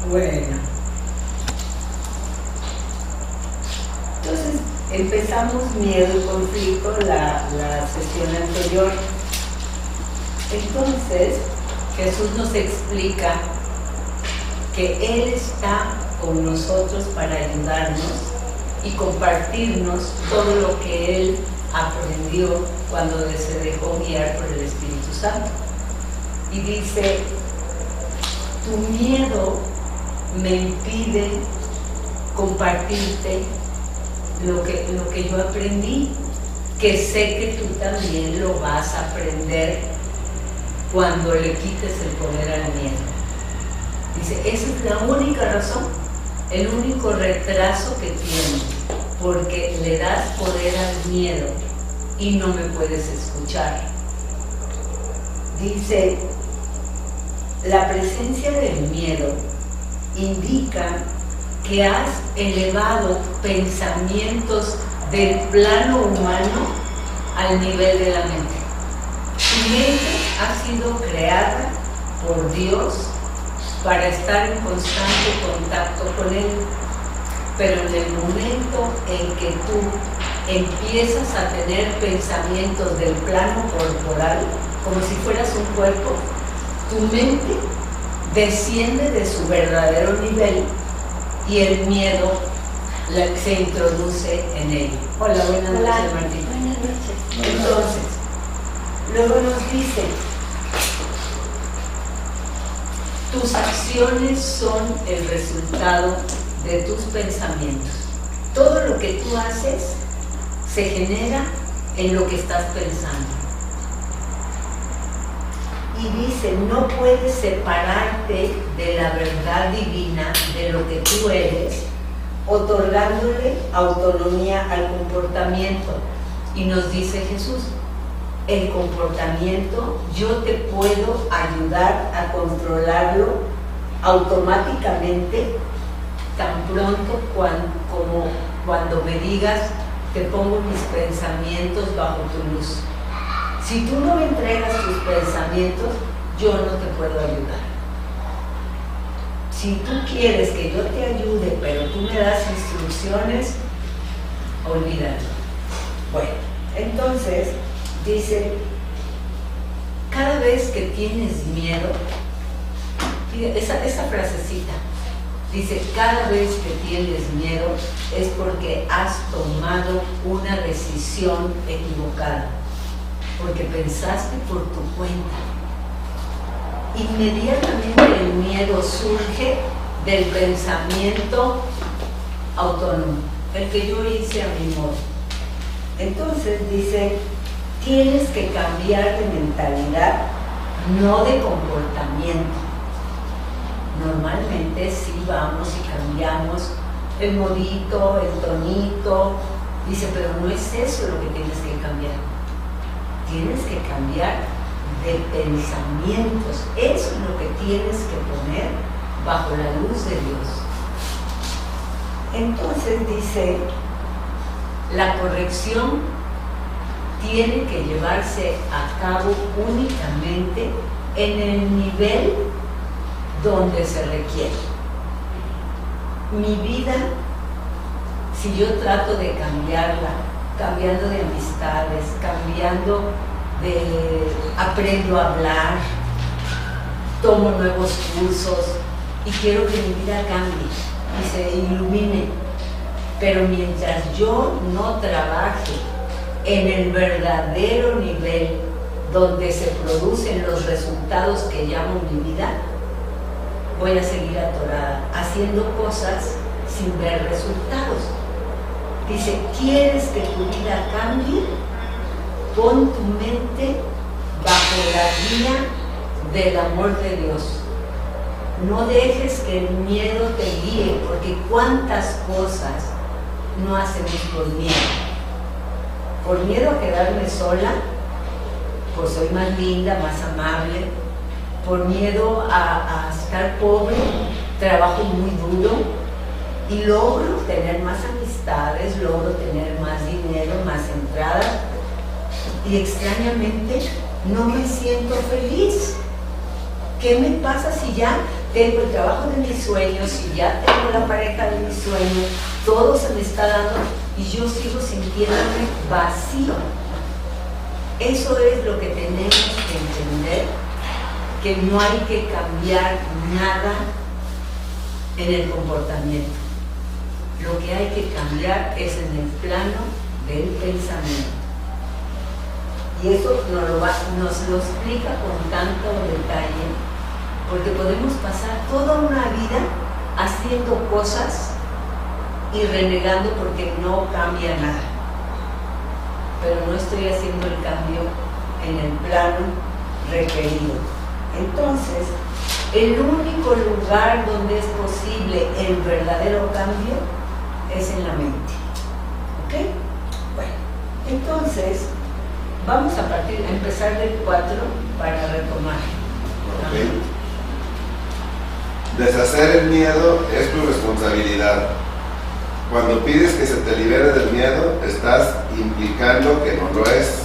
Bueno, entonces empezamos miedo y conflicto la sesión anterior. Entonces Jesús nos explica que Él está con nosotros para ayudarnos y compartirnos todo lo que Él aprendió cuando se dejó guiar por el Espíritu Santo. Y dice, tu miedo me impide compartirte lo que yo aprendí, que sé que tú también lo vas a aprender cuando le quites el poder al miedo. Dice, esa es la única razón, el único retraso que tienes, porque le das poder al miedo y no me puedes escuchar. Dice, la presencia del miedo indica que has elevado pensamientos del plano humano al nivel de la mente. Tu mente ha sido creada por Dios para estar en constante contacto con Él, pero en el momento en que tú empiezas a tener pensamientos del plano corporal, como si fueras un cuerpo, tu mente desciende de su verdadero nivel y el miedo se introduce en él. Hola, buenas noches, Martín. Buenas noches. Entonces, luego nos dice, tus acciones son el resultado de tus pensamientos. Todo lo que tú haces se genera en lo que estás pensando. Y dice, no puedes separarte de la verdad divina, de lo que tú eres, otorgándole autonomía al comportamiento. Y nos dice Jesús, el comportamiento yo te puedo ayudar a controlarlo automáticamente tan pronto como cuando me digas, te pongo mis pensamientos bajo tu luz. Si tú no me entregas tus pensamientos, yo no te puedo ayudar. Si tú quieres que yo te ayude, pero tú me das instrucciones, olvídalo. Bueno, entonces dice, cada vez que tienes miedo, esa frasecita, dice, cada vez que tienes miedo es porque has tomado una decisión equivocada, porque pensaste por tu cuenta. Inmediatamente el miedo surge del pensamiento autónomo, el que yo hice a mi modo. Entonces dice, tienes que cambiar de mentalidad, no de comportamiento. Normalmente sí vamos y cambiamos el modito, el tonito, dice, pero no es eso lo que tienes que cambiar. Tienes que cambiar de pensamientos. Eso es lo que tienes que poner bajo la luz de Dios. Entonces dice, la corrección tiene que llevarse a cabo únicamente en el nivel donde se requiere. Mi vida, si yo trato de cambiarla, cambiando de amistades, aprendo a hablar, tomo nuevos cursos y quiero que mi vida cambie y se ilumine, pero mientras yo no trabaje en el verdadero nivel donde se producen los resultados que llamo mi vida, voy a seguir atorada, haciendo cosas sin ver resultados. Dice, ¿quieres que tu vida cambie? Pon tu mente bajo la guía del amor de Dios. No dejes que el miedo te guíe, porque cuántas cosas no hacemos por miedo. Por miedo a quedarme sola, pues soy más linda, más amable. Por miedo a estar pobre, trabajo muy duro y logro tener más amistades, logro tener más dinero, más entradas, y extrañamente no me siento feliz. ¿Qué me pasa si ya tengo el trabajo de mis sueños y ya tengo la pareja de mis sueños, todo se me está dando y yo sigo sintiéndome vacío. Eso es lo que tenemos que entender, que no hay que cambiar nada en el comportamiento. Lo que hay que cambiar es en el plano del pensamiento. Y eso nos lo explica con tanto detalle, porque podemos pasar toda una vida haciendo cosas y renegando porque no cambia nada. Pero no estoy haciendo el cambio en el plano requerido. Entonces, el único lugar donde es posible el verdadero cambio es en la mente. ¿Ok? Bueno, entonces vamos a empezar del 4 para retomar. Okay. Deshacer el miedo es tu responsabilidad. Cuando pides que se te libere del miedo, estás implicando que no lo es.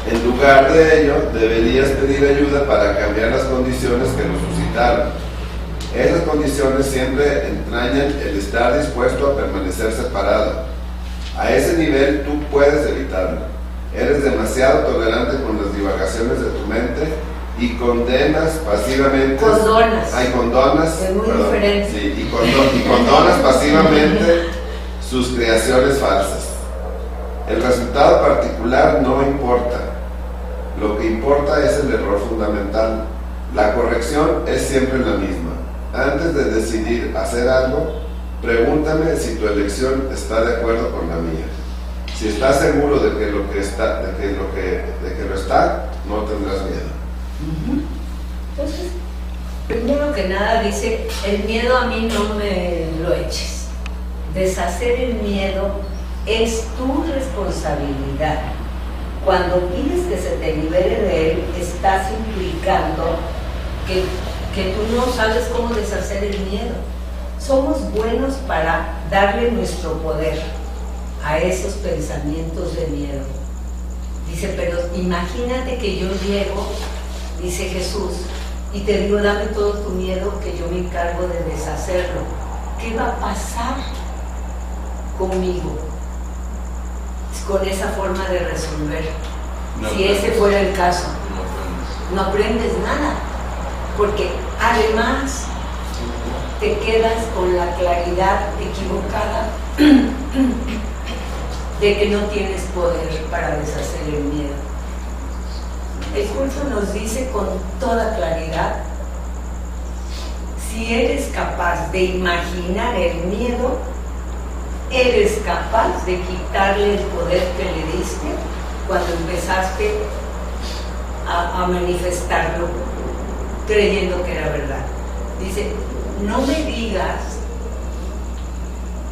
En lugar de ello, deberías pedir ayuda para cambiar las condiciones que lo suscitaron. Esas condiciones siempre entrañan el estar dispuesto a permanecer separado. A ese nivel tú puedes evitarlo. Eres demasiado tolerante con las divagaciones de tu mente y condenas pasivamente. Condonas. Condonas. Es muy diferente. Sí, y condonas pasivamente sus creaciones falsas. El resultado particular no importa. Lo que importa es el error fundamental. La corrección es siempre la misma. Antes de decidir hacer algo, pregúntame si tu elección está de acuerdo con la mía. Si estás seguro de que lo está, no tendrás miedo. Entonces, primero que nada dice, el miedo a mí no me lo eches. Deshacer el miedo es tu responsabilidad. Cuando pides que se te libere de él, estás implicando que tú no sabes cómo deshacer el miedo. Somos buenos para darle nuestro poder a esos pensamientos de miedo. Dice, pero imagínate que yo llego, dice Jesús, y te digo, dame todo tu miedo que yo me encargo de deshacerlo. ¿Qué va a pasar conmigo con esa forma de resolver? No, si ese fuera el caso, no aprendes nada, porque además te quedas con la claridad equivocada de que no tienes poder para deshacer el miedo. El curso nos dice con toda claridad, si eres capaz de imaginar el miedo, eres capaz de quitarle el poder que le diste cuando empezaste a manifestarlo creyendo que era verdad. Dice, no me digas,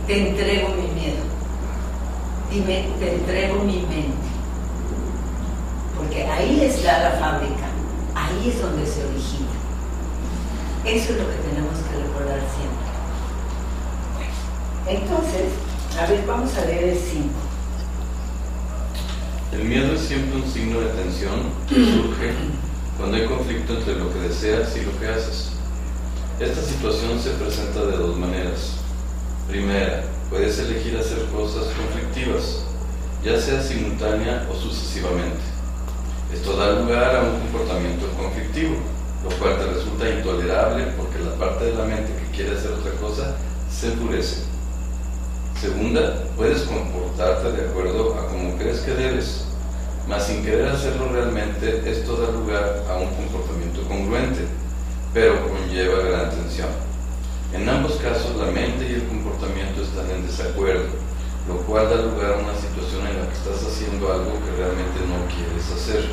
te entrego mi miedo, dime, te entrego mi mente, porque ahí está la fábrica, ahí es donde se origina. Eso es lo que tenemos que recordar siempre. Bueno, entonces, a ver, vamos a leer el 5. El miedo es siempre un signo de tensión que surge cuando hay conflicto entre lo que deseas y lo que haces. Esta situación se presenta de dos maneras. Primera, puedes elegir hacer cosas conflictivas, ya sea simultánea o sucesivamente. Esto da lugar a un comportamiento conflictivo, lo cual te resulta intolerable porque la parte de la mente que quiere hacer otra cosa se enfurece. Segunda, puedes comportarte de acuerdo a como crees que debes, mas sin querer hacerlo realmente, esto da lugar a un comportamiento congruente, pero conlleva gran tensión. En ambos casos, la mente y el comportamiento están en desacuerdo, lo cual da lugar a una situación en la que estás haciendo algo que realmente no quieres hacer.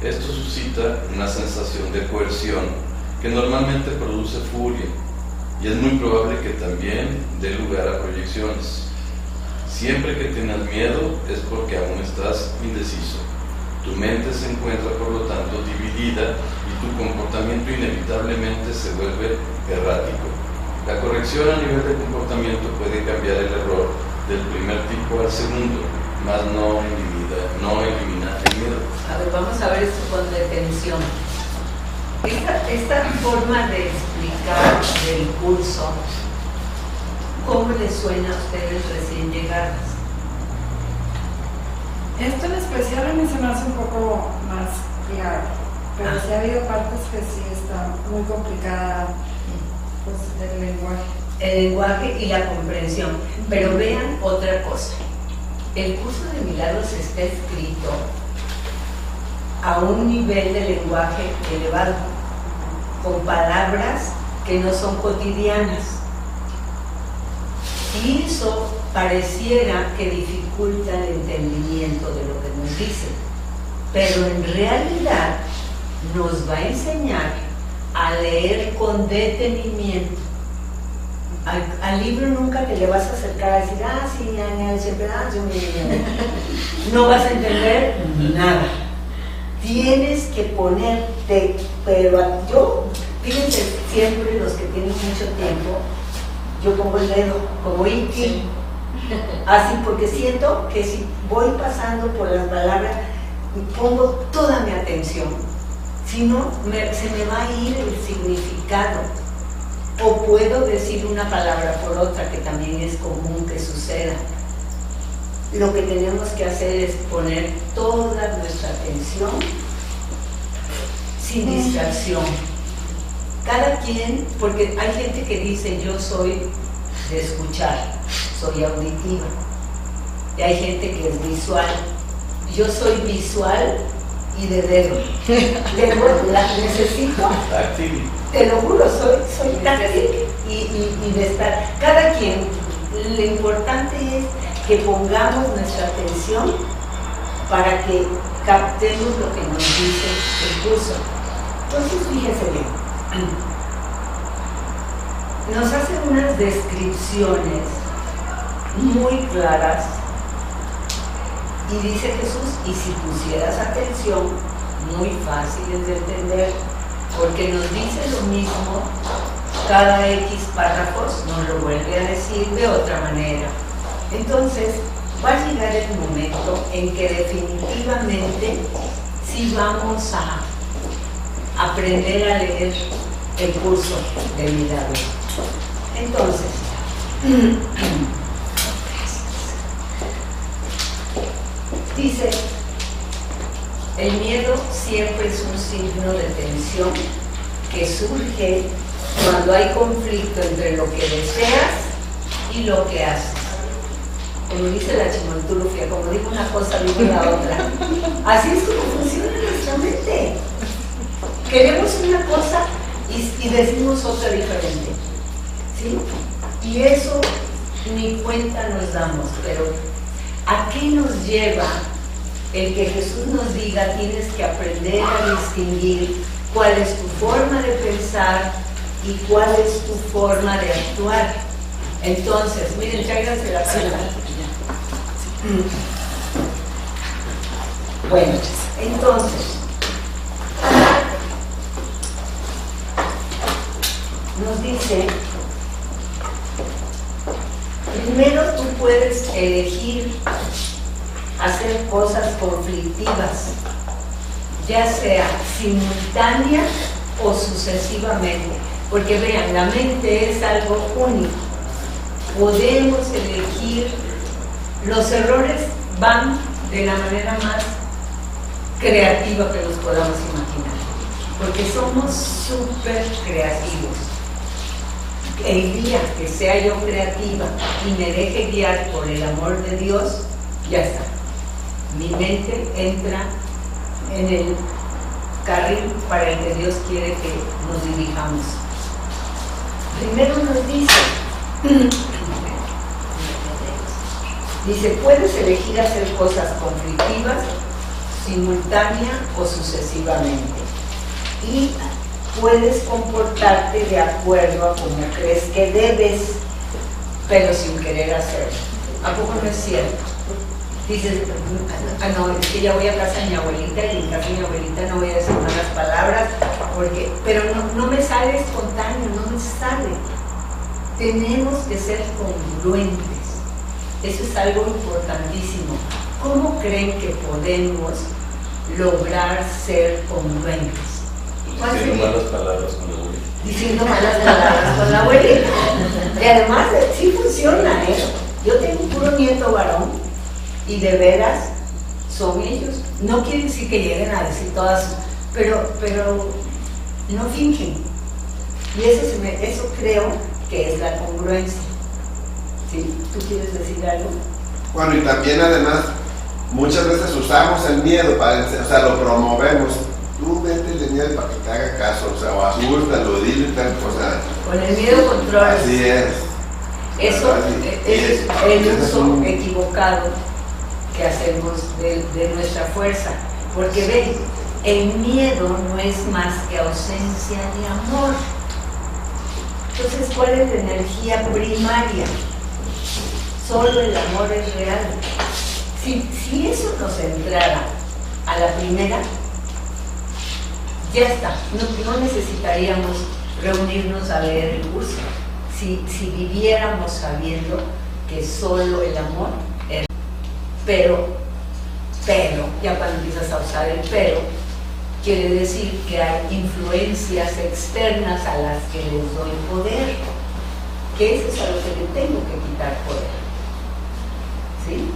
Esto suscita una sensación de coerción que normalmente produce furia, y es muy probable que también dé lugar a proyecciones. Siempre que tengas miedo es porque aún estás indeciso. Tu mente se encuentra, por lo tanto, dividida y tu comportamiento inevitablemente se vuelve errático. La corrección a nivel de comportamiento puede cambiar el error del primer tipo al segundo, mas no elimina el miedo. A ver, vamos a ver esto con detención. Esta forma de explicar del curso, ¿cómo les suena a ustedes recién llegadas? Esto en especial a mí se me hace un poco más claro, pero sí ha habido partes que sí está muy complicada, pues el lenguaje. El lenguaje y la comprensión. Pero vean otra cosa. El curso de milagros está escrito a un nivel de lenguaje elevado, con palabras que no son cotidianas. Y eso pareciera que dificulta el entendimiento de lo que nos dice, pero en realidad nos va a enseñar a leer con detenimiento. Al libro nunca te le vas a acercar a decir, sí, siempre, no vas a entender nada. Tienes que ponerte, pero yo, fíjense, siempre los que tienen mucho tiempo, yo pongo el dedo, como Iki, así, porque siento que si voy pasando por las palabras, pongo toda mi atención, si no, se me va a ir el significado. O puedo decir una palabra por otra, que también es común que suceda. Lo que tenemos que hacer es poner toda nuestra atención sin distracción. Cada quien, porque hay gente que dice yo soy de escuchar, soy auditiva, y hay gente que es visual. Yo soy visual y de dedo. La necesito. Táctil. Te lo juro, soy táctil y de estar. Cada quien, lo importante es que pongamos nuestra atención para que captemos lo que nos dice el curso. Entonces, fíjense bien, nos hacen unas descripciones muy claras y dice Jesús, y si pusieras atención, muy fáciles de entender, porque nos dice lo mismo cada X párrafos, nos lo vuelve a decir de otra manera. Entonces, va a llegar el momento en que definitivamente sí vamos a aprender a leer el curso de milagros. Entonces, dice, el miedo siempre es un signo de tensión que surge cuando hay conflicto entre lo que deseas y lo que haces. Como dice la chimontulufia, como digo una cosa, digo la otra. Así es como funciona nuestra mente. Queremos una cosa y decimos otra diferente, ¿sí? Y eso ni cuenta nos damos, pero ¿a qué nos lleva el que Jesús nos diga tienes que aprender a distinguir cuál es tu forma de pensar y cuál es tu forma de actuar? Entonces, miren, tráiganse la palabra. Bueno, entonces, nos dice, primero tú puedes elegir hacer cosas conflictivas, ya sea simultánea o sucesivamente, porque vean, la mente es algo único. Podemos elegir, los errores van de la manera más creativa que nos podamos imaginar, porque somos súper creativos. El día que sea yo creativa y me deje guiar por el amor de Dios, ya está. Mi mente entra en el carril para el que Dios quiere que nos dirijamos. Primero nos dice, puedes elegir hacer cosas conflictivas, simultánea o sucesivamente. Y puedes comportarte de acuerdo a como crees que debes, pero sin querer hacerlo. ¿A poco no es cierto? Dices, no, es que ya voy a casa de mi abuelita y en casa de mi abuelita no voy a decir malas palabras, pero no me sale espontáneo, no me sale. Tenemos que ser congruentes. Eso es algo importantísimo. ¿Cómo creen que podemos lograr ser congruentes? ¿Cuál Diciendo sería? malas palabras con la abuelita. Diciendo malas palabras con la abuelita. Y además sí funciona, ¿eh? Yo tengo un puro nieto varón y de veras son ellos. No quiere decir que lleguen a decir todas, pero no fingen. Y eso creo que es la congruencia. ¿Sí? ¿Tú quieres decir algo? Bueno, y también además, muchas veces usamos el miedo para, o sea, lo promovemos. Tú métele miedo para que te haga caso, o sea, o asústalo, dile tal cosa. Con el miedo controlas. Así es. Eso es el Ese es uso un- equivocado que hacemos de nuestra fuerza. Porque ven, el miedo no es más que ausencia de amor. Entonces, ¿cuál es la energía primaria? Solo el amor es real. Si eso nos entrara a la primera, ya está. No necesitaríamos reunirnos a leer el curso. Si viviéramos sabiendo que solo el amor es. Pero, ya cuando empiezas a usar el pero, quiere decir que hay influencias externas a las que les doy poder, que eso es a lo que le tengo que quitar poder. ¿Sí?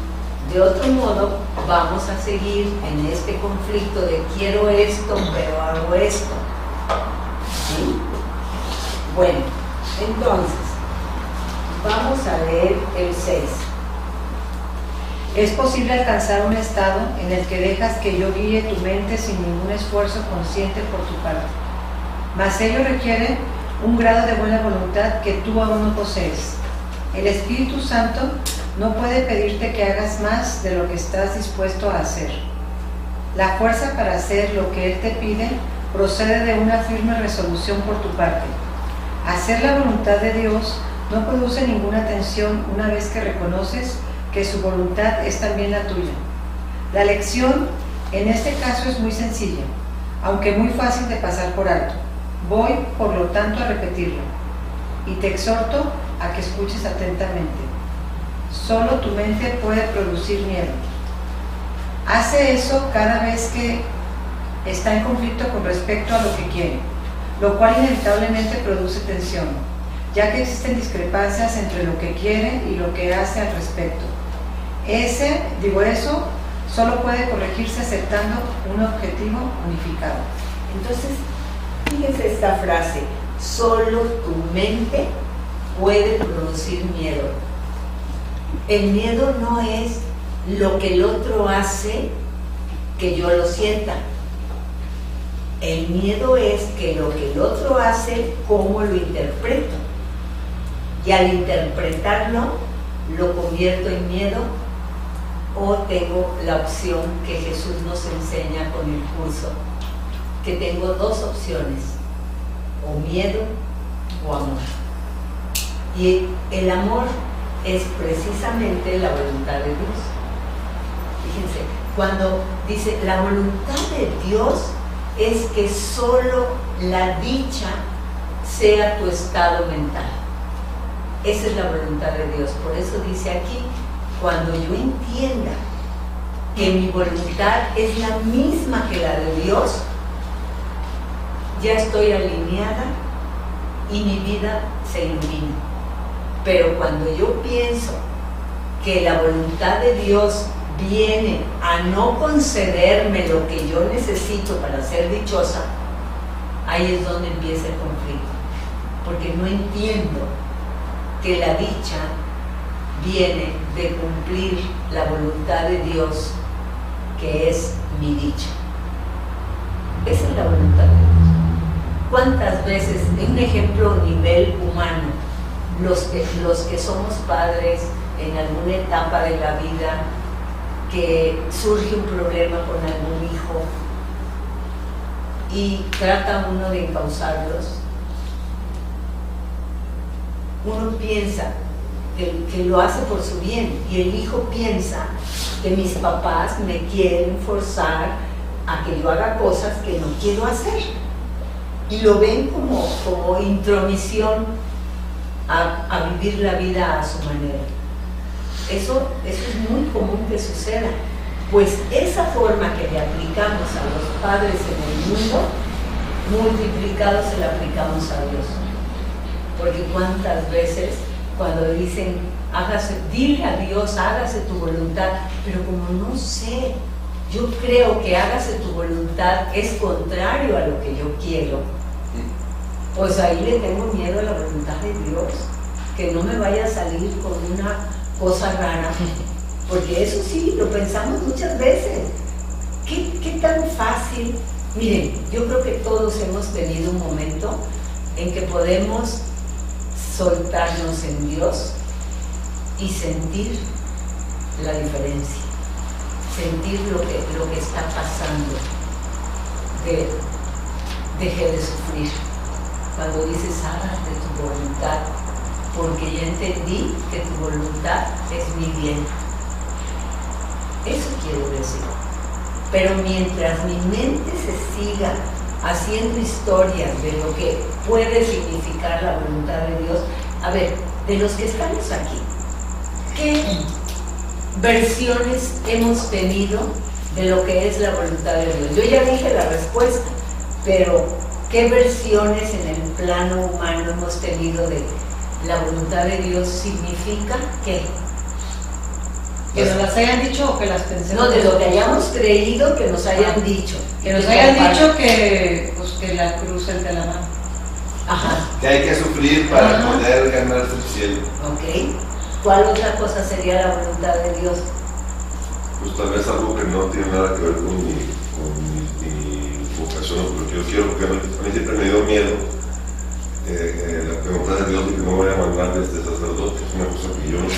De otro modo, vamos a seguir en este conflicto de quiero esto, pero hago esto. ¿Sí? Bueno, entonces, vamos a leer el 6. Es posible alcanzar un estado en el que dejas que yo guíe tu mente sin ningún esfuerzo consciente por tu parte. Mas ello requiere un grado de buena voluntad que tú aún no posees. El Espíritu Santo no puede pedirte que hagas más de lo que estás dispuesto a hacer. La fuerza para hacer lo que Él te pide procede de una firme resolución por tu parte. Hacer la voluntad de Dios no produce ninguna tensión una vez que reconoces que su voluntad es también la tuya. La lección en este caso es muy sencilla, aunque muy fácil de pasar por alto. Voy, por lo tanto, a repetirlo, y te exhorto a que escuches atentamente. Solo tu mente puede producir miedo. Hace eso cada vez que está en conflicto con respecto a lo que quiere, lo cual inevitablemente produce tensión, ya que existen discrepancias entre lo que quiere y lo que hace al respecto. Eso solo puede corregirse aceptando un objetivo unificado. Entonces, fíjense esta frase, solo tu mente puede producir miedo. El miedo no es lo que el otro hace que yo lo sienta. El miedo es que lo que el otro hace, cómo lo interpreto. Y al interpretarlo, lo convierto en miedo, o tengo la opción que Jesús nos enseña con el curso, que tengo dos opciones, o miedo o amor. Y el amor es precisamente la voluntad de Dios. Fíjense, cuando dice la voluntad de Dios es que solo la dicha sea tu estado mental. Esa es la voluntad de Dios. Por eso dice aquí, cuando yo entienda que mi voluntad es la misma que la de Dios, ya estoy alineada y mi vida se ilumina. Pero cuando yo pienso que la voluntad de Dios viene a no concederme lo que yo necesito para ser dichosa, ahí es donde empieza el conflicto, porque no entiendo que la dicha viene de cumplir la voluntad de Dios, que es mi dicha. Esa es la voluntad de Dios. ¿Cuántas veces, en un ejemplo a nivel humano, los que somos padres en alguna etapa de la vida, que surge un problema con algún hijo y trata uno de encauzarlos, uno piensa que lo hace por su bien, y el hijo piensa que mis papás me quieren forzar a que yo haga cosas que no quiero hacer, y lo ven como intromisión a vivir la vida a su manera. Eso es muy común que suceda, pues esa forma que le aplicamos a los padres en el mundo multiplicado se lo aplicamos a Dios. Porque cuántas veces cuando dicen, dile a Dios, hágase tu voluntad, pero como no sé, yo creo que hágase tu voluntad es contrario a lo que yo quiero, pues ahí le tengo miedo a la voluntad de Dios, que no me vaya a salir con una cosa rara, porque eso sí, lo pensamos muchas veces. ¿Qué tan fácil? Miren, yo creo que todos hemos tenido un momento en que podemos soltarnos en Dios y sentir la diferencia, sentir lo que está pasando, deje de sufrir. Cuando dices, hágase tu voluntad, porque ya entendí que tu voluntad es mi bien. Eso quiero decir. Pero mientras mi mente se siga haciendo historias de lo que puede significar la voluntad de Dios, a ver, de los que estamos aquí, ¿qué versiones hemos tenido de lo que es la voluntad de Dios? Yo ya dije la respuesta, pero ¿qué versiones en el plano humano hemos tenido de la voluntad de Dios? ¿Significa qué? Que nos las hayan dicho o que las pensemos. No, de lo que hayamos creído que nos hayan dicho. Que nos hayan dicho que, pues, que la cruz es de la mano. Ajá. Que hay que sufrir para poder ganarse el cielo. Ok. ¿Cuál otra cosa sería la voluntad de Dios? Pues tal vez algo que no tiene nada que ver con mi vocación, porque yo quiero, porque a mí siempre me dio miedo la pregunta de Dios de que no voy a mandar desde sacerdote, es una cosa que yo no sé.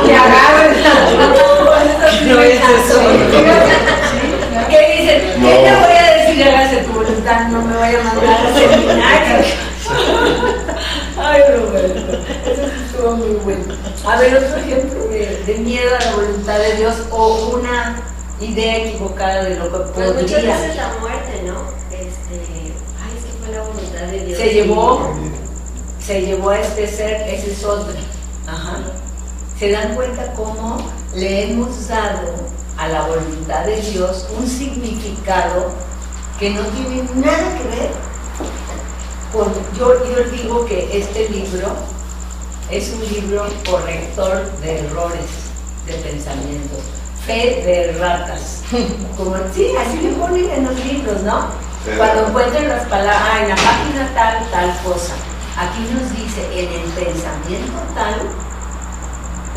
Y agarren No es eso. ¿Qué dicen? No. ¿Qué te voy a decir? Hágase tu voluntad, no me vaya a mandar al seminario. Ay, Roberto, eso sí estuvo muy bueno. A ver, otro ejemplo de miedo a la voluntad de Dios o una idea equivocada de lo que Pues muchas podría. veces la muerte, ¿no? Ay, es que fue la voluntad de Dios. Se llevó a este ser, ese es otro. Ajá. ¿Se dan cuenta cómo le hemos dado a la voluntad de Dios un significado que no tiene nada que ver con... Yo digo que este libro es un libro corrector de errores de pensamiento, fe de ratas. Como, sí, así le ponen en los libros, ¿no? Cuando encuentren las palabras, en la página tal cosa. Aquí nos dice, en el pensamiento tal,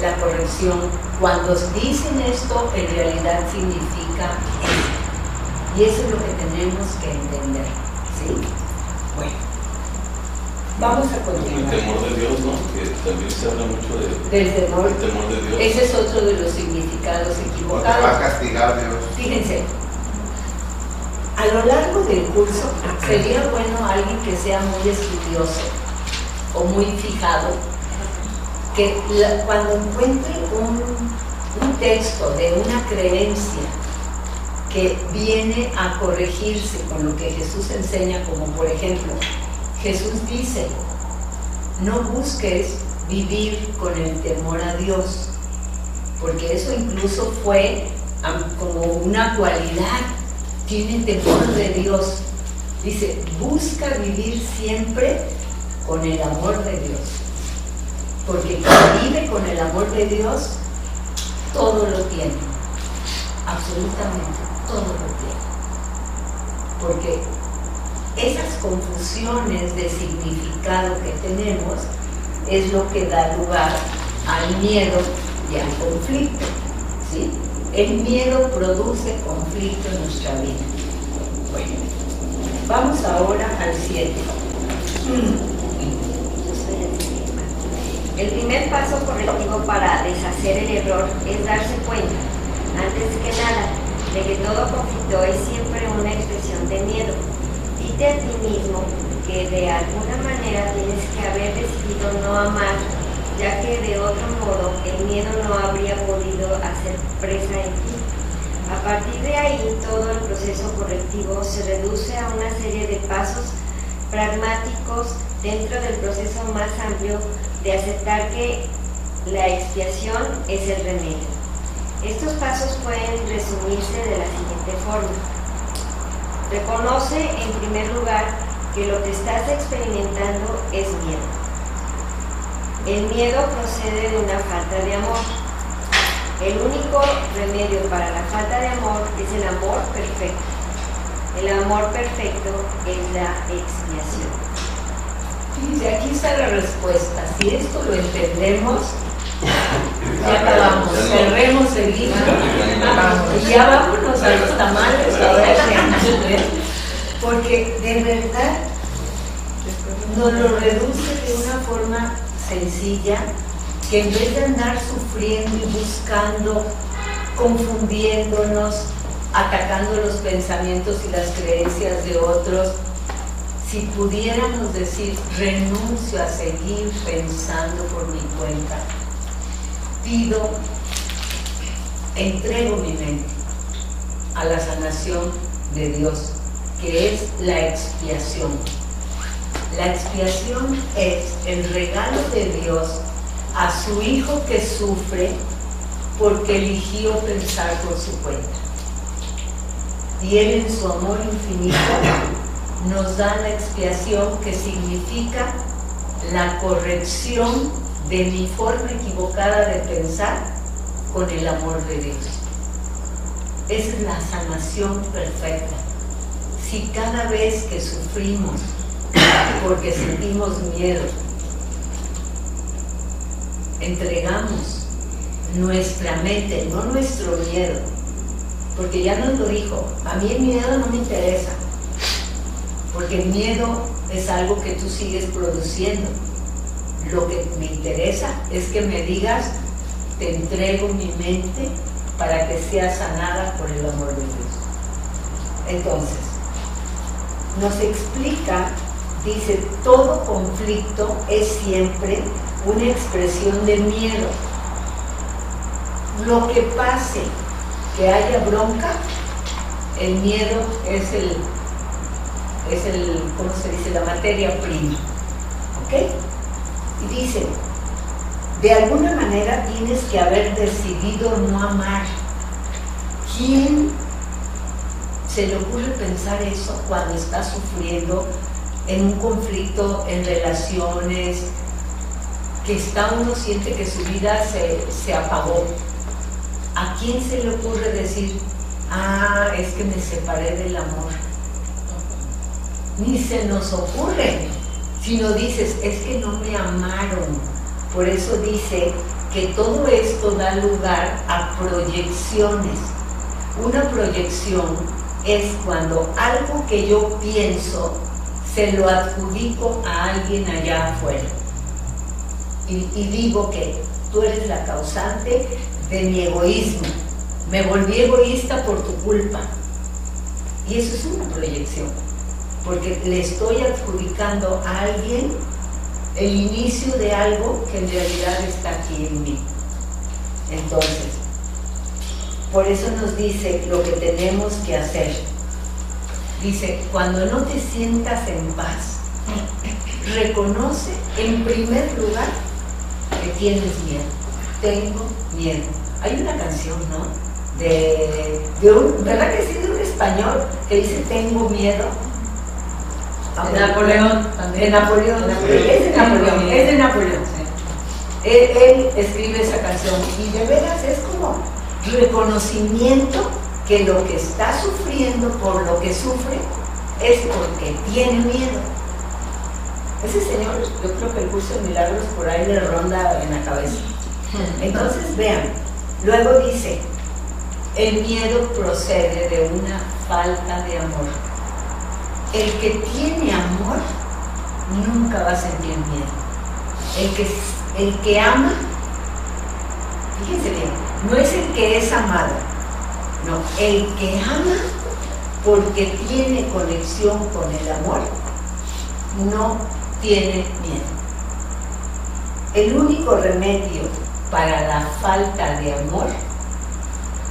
la corrección. Cuando dicen esto, en realidad significa esto. Y eso es lo que tenemos que entender. ¿Sí? Bueno. Vamos a continuar. El temor de Dios, ¿no? Que también se habla mucho Del temor. del temor de Dios. Ese es otro de los significados No te va a equivocados. castigar Dios. Fíjense, a lo largo del curso sería bueno alguien que sea muy estudioso o muy fijado, que cuando encuentre un texto de una creencia que viene a corregirse con lo que Jesús enseña, como por ejemplo, Jesús dice, no busques vivir con el temor a Dios, porque eso incluso fue como una cualidad, tiene temor de Dios. Dice, busca vivir siempre con el amor de Dios, porque quien vive con el amor de Dios, todo lo tiene, absolutamente todo lo tiene, porque esas confusiones de significado que tenemos es lo que da lugar al miedo y al conflicto, ¿sí? El miedo produce conflicto en nuestra vida. Bueno, vamos ahora al 7. El primer paso correctivo para deshacer el error es darse cuenta, antes que nada, de que todo conflicto es siempre una expresión de miedo. Dite a ti mismo que de alguna manera tienes que haber decidido no amar, ya que de otro modo el miedo no habría podido hacer presa en ti. A partir de ahí, todo el proceso correctivo se reduce a una serie de pasos pragmáticos dentro del proceso más amplio de aceptar que la expiación es el remedio. Estos pasos pueden resumirse de la siguiente forma. Reconoce en primer lugar que lo que estás experimentando es miedo. El miedo procede de una falta de amor. El único remedio para la falta de amor es el amor perfecto. El amor perfecto es la expiación. Fíjense, aquí está la respuesta. Si esto lo entendemos, ya acabamos. Cerremos el libro y ya vámonos a los tamales ahora sí. Porque de verdad nos lo reduce de una forma sencilla, que en vez de andar sufriendo y buscando, confundiéndonos, atacando los pensamientos y las creencias de otros, si pudiéramos decir, renuncio a seguir pensando por mi cuenta, pido, entrego mi mente a la sanación de Dios, que es la expiación. La expiación es el regalo de Dios a su Hijo que sufre porque eligió pensar por su cuenta. Y Él en su amor infinito nos da la expiación, que significa la corrección de mi forma equivocada de pensar con el amor de Dios. Esa es la sanación perfecta. Si cada vez que sufrimos porque sentimos miedo, entregamos nuestra mente, no nuestro miedo, porque ya nos lo dijo, a mí el miedo no me interesa, porque el miedo es algo que tú sigues produciendo. Lo que me interesa es que me digas, te entrego mi mente para que sea sanada por el amor de Dios. Entonces, nos explica, dice, todo conflicto es siempre una expresión de miedo. Lo que pase, que haya bronca, el miedo es el, ¿cómo se dice?, la materia prima. ¿Ok? Y dice, de alguna manera tienes que haber decidido no amar. ¿Quién se le ocurre pensar eso cuando está sufriendo en un conflicto, en relaciones, que uno siente que su vida se apagó? ¿A quién se le ocurre decir, es que me separé del amor? Ni se nos ocurre, sino dices, es que no me amaron. Por eso dice que todo esto da lugar a proyecciones. Una proyección es cuando algo que yo pienso se lo adjudico a alguien allá afuera. Y digo que tú eres la causante de mi egoísmo. Me volví egoísta por tu culpa. Y eso es una proyección, porque le estoy adjudicando a alguien el inicio de algo que en realidad está aquí en mí. Entonces, por eso nos dice lo que tenemos que hacer. Dice, cuando no te sientas en paz, reconoce en primer lugar que tienes miedo. Tengo miedo. Hay una canción, ¿no? ¿Verdad que sí? De un español que dice, tengo miedo. De Napoleón también. De Napoleón. Es de Napoleón. Sí. Él escribe esa canción y de veras es como reconocimiento que lo que está sufriendo, por lo que sufre, es porque tiene miedo. Ese señor, yo creo que el curso de milagros por ahí le ronda en la cabeza. Entonces vean, luego dice, el miedo procede de una falta de amor. El que tiene amor nunca va a sentir miedo. El que ama, fíjense bien, no es el que es amado, no, el que ama porque tiene conexión con el amor, no tiene miedo. El único remedio para la falta de amor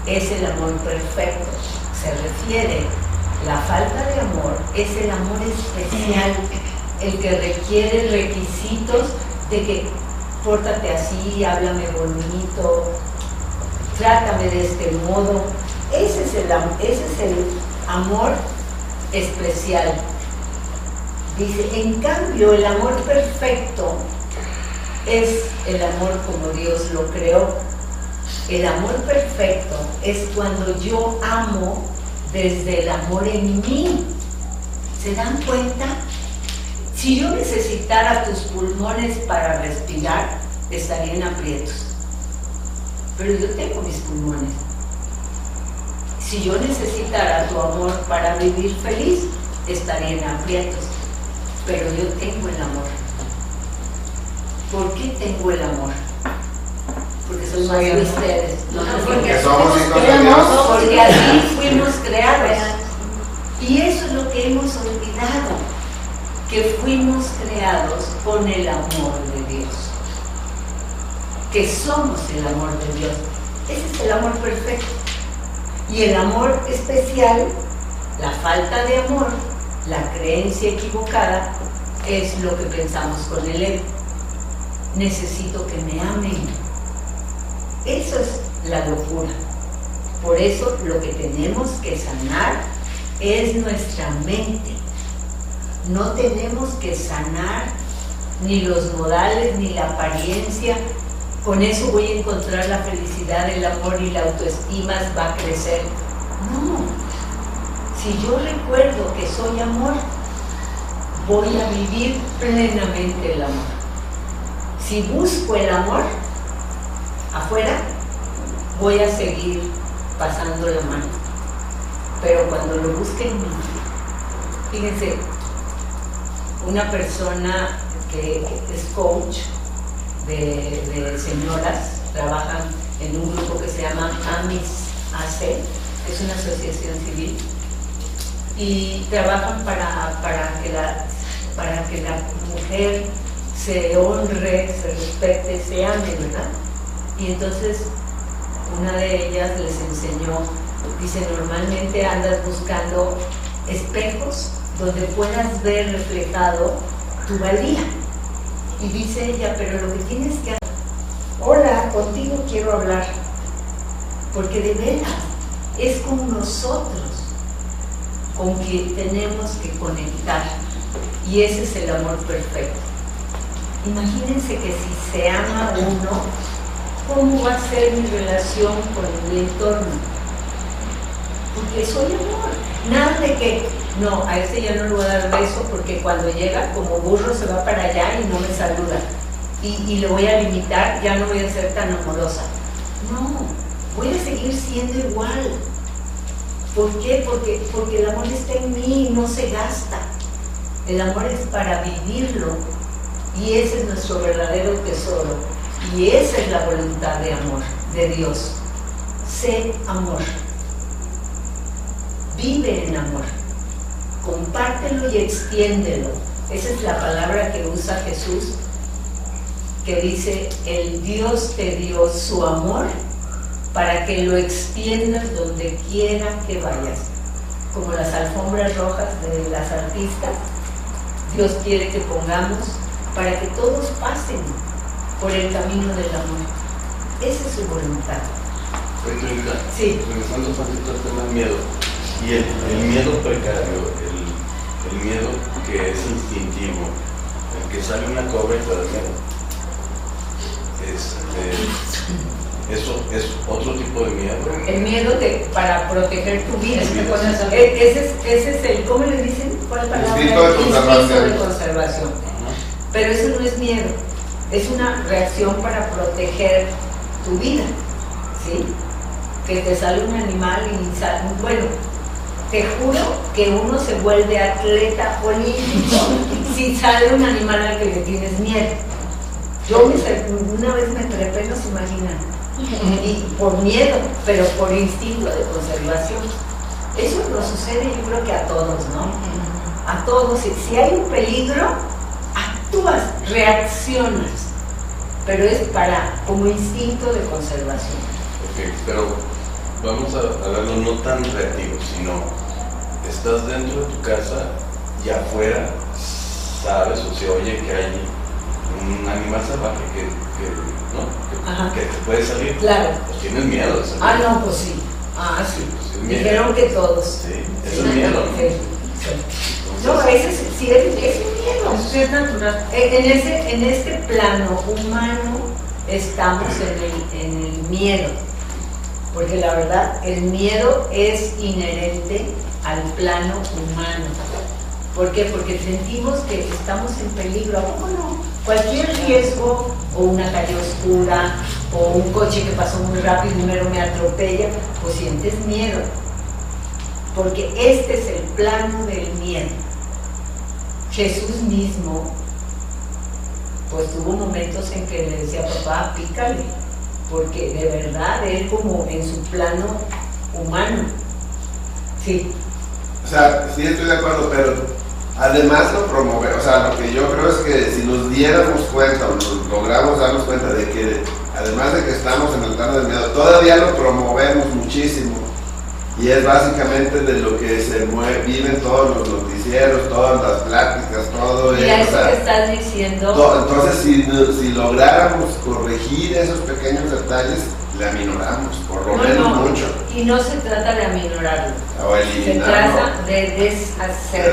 es el amor perfecto. Se refiere, la falta de amor es el amor especial, el que requiere requisitos de que pórtate así, háblame bonito, trátame de este modo. Ese es el amor especial. Dice, en cambio, el amor perfecto es el amor como Dios lo creó. El amor perfecto es cuando yo amo desde el amor en mí. ¿Se dan cuenta? Si yo necesitara tus pulmones para respirar, estaría en aprietos. Pero yo tengo mis pulmones. Si yo necesitara tu amor para vivir feliz, estaría en aprietos. Pero yo tengo el amor. ¿Por qué tengo el amor? Porque soy más de ustedes. No, porque somos hijos de Dios. Dios. Porque así fuimos creados. Y eso es lo que hemos olvidado, que fuimos creados con el amor de Dios. Que somos el amor de Dios. Ese es el amor perfecto. Y el amor especial, la falta de amor, la creencia equivocada, es lo que pensamos con el ego. Necesito que me amen. Eso es la locura. Por eso lo que tenemos que sanar es nuestra mente. No tenemos que sanar ni los modales ni la apariencia. Con eso voy a encontrar la felicidad, el amor y la autoestima va a crecer. No. Si yo recuerdo que soy amor, voy a vivir plenamente el amor. Si busco el amor afuera, voy a seguir pasando la mano. Pero cuando lo busque en mí, fíjense, una persona que es coach de señoras, trabajan en un grupo que se llama AMIS AC, es una asociación civil, y trabajan para que la mujer se honre, se respete, se ame, ¿verdad? Y entonces una de ellas les enseñó, dice, normalmente andas buscando espejos donde puedas ver reflejado tu valía. Y dice ella, pero lo que tienes que hacer, hola, contigo quiero hablar, porque de veras es con nosotros con que tenemos que conectar, y ese es el amor perfecto. Imagínense que si se ama uno, ¿cómo va a ser mi relación con mi entorno? Porque soy amor. Nada de que, no, a ese ya no le voy a dar beso porque cuando llega como burro se va para allá y no me saluda. Y le voy a limitar, ya no voy a ser tan amorosa. No, voy a seguir siendo igual. ¿Por qué? Porque el amor está en mí y no se gasta. El amor es para vivirlo. Y ese es nuestro verdadero tesoro. Y esa es la voluntad de amor, de Dios. Sé amor. Vive en amor. Compártelo y extiéndelo. Esa es la palabra que usa Jesús, que dice, el Dios te dio su amor para que lo extiendas donde quiera que vayas. Como las alfombras rojas de las artistas, Dios quiere que pongamos para que todos pasen por el camino del amor. Esa es su voluntad. Sí. Regresando un poquito al tema del miedo. Y el miedo precario, el miedo que es instintivo, el que sale una cobra y te da miedo. Eso es otro tipo de miedo. El miedo para proteger tu vida. Ese es el, ¿cómo le dicen? ¿Cuál palabra? Instinto de conservación. Pero eso no es miedo, es una reacción para proteger tu vida, ¿sí? Que te sale un animal y sale, bueno, te juro que uno se vuelve atleta olímpico si sale un animal al que le tienes miedo. Yo una vez me trepé, no se imaginan, y por miedo, pero por instinto de conservación. Eso nos sucede, yo creo que a todos, ¿no? A todos. Si hay un peligro, actúas, reaccionas, pero es como instinto de conservación. Ok, pero vamos a verlo no tan reactivo, sino estás dentro de tu casa y afuera sabes o se oye que hay un animal salvaje que te puede salir. Claro. Pues tienes miedo de salir. No, pues sí. Sí. Pues Dijeron que todos. Sí, eso es miedo, ¿no? Sí. No, ese sí es miedo. Eso sí es natural. En este plano humano estamos en el miedo, porque la verdad el miedo es inherente al plano humano. ¿Por qué? Porque sentimos que estamos en peligro. ¿A poco no? Cualquier riesgo, o una calle oscura, o un coche que pasó muy rápido y primero me atropella, pues sientes miedo. Porque este es el plano del miedo. Jesús mismo, pues tuvo momentos en que le decía, papá, pícale, porque de verdad él como en su plano humano. Sí. O sea, sí estoy de acuerdo, pero además lo promover, o sea, lo que yo creo es que si nos diéramos cuenta, o nos logramos darnos cuenta de que además de que estamos en el plano del miedo, todavía lo promovemos muchísimo. Y es básicamente de lo que se viven todos los noticieros, todas las pláticas, todo y eso. a eso o sea, que estás diciendo. Entonces, si lográramos corregir esos pequeños detalles, le aminoramos, por lo menos mucho. Y no se trata de aminorarlo. O eliminarlo. Se trata de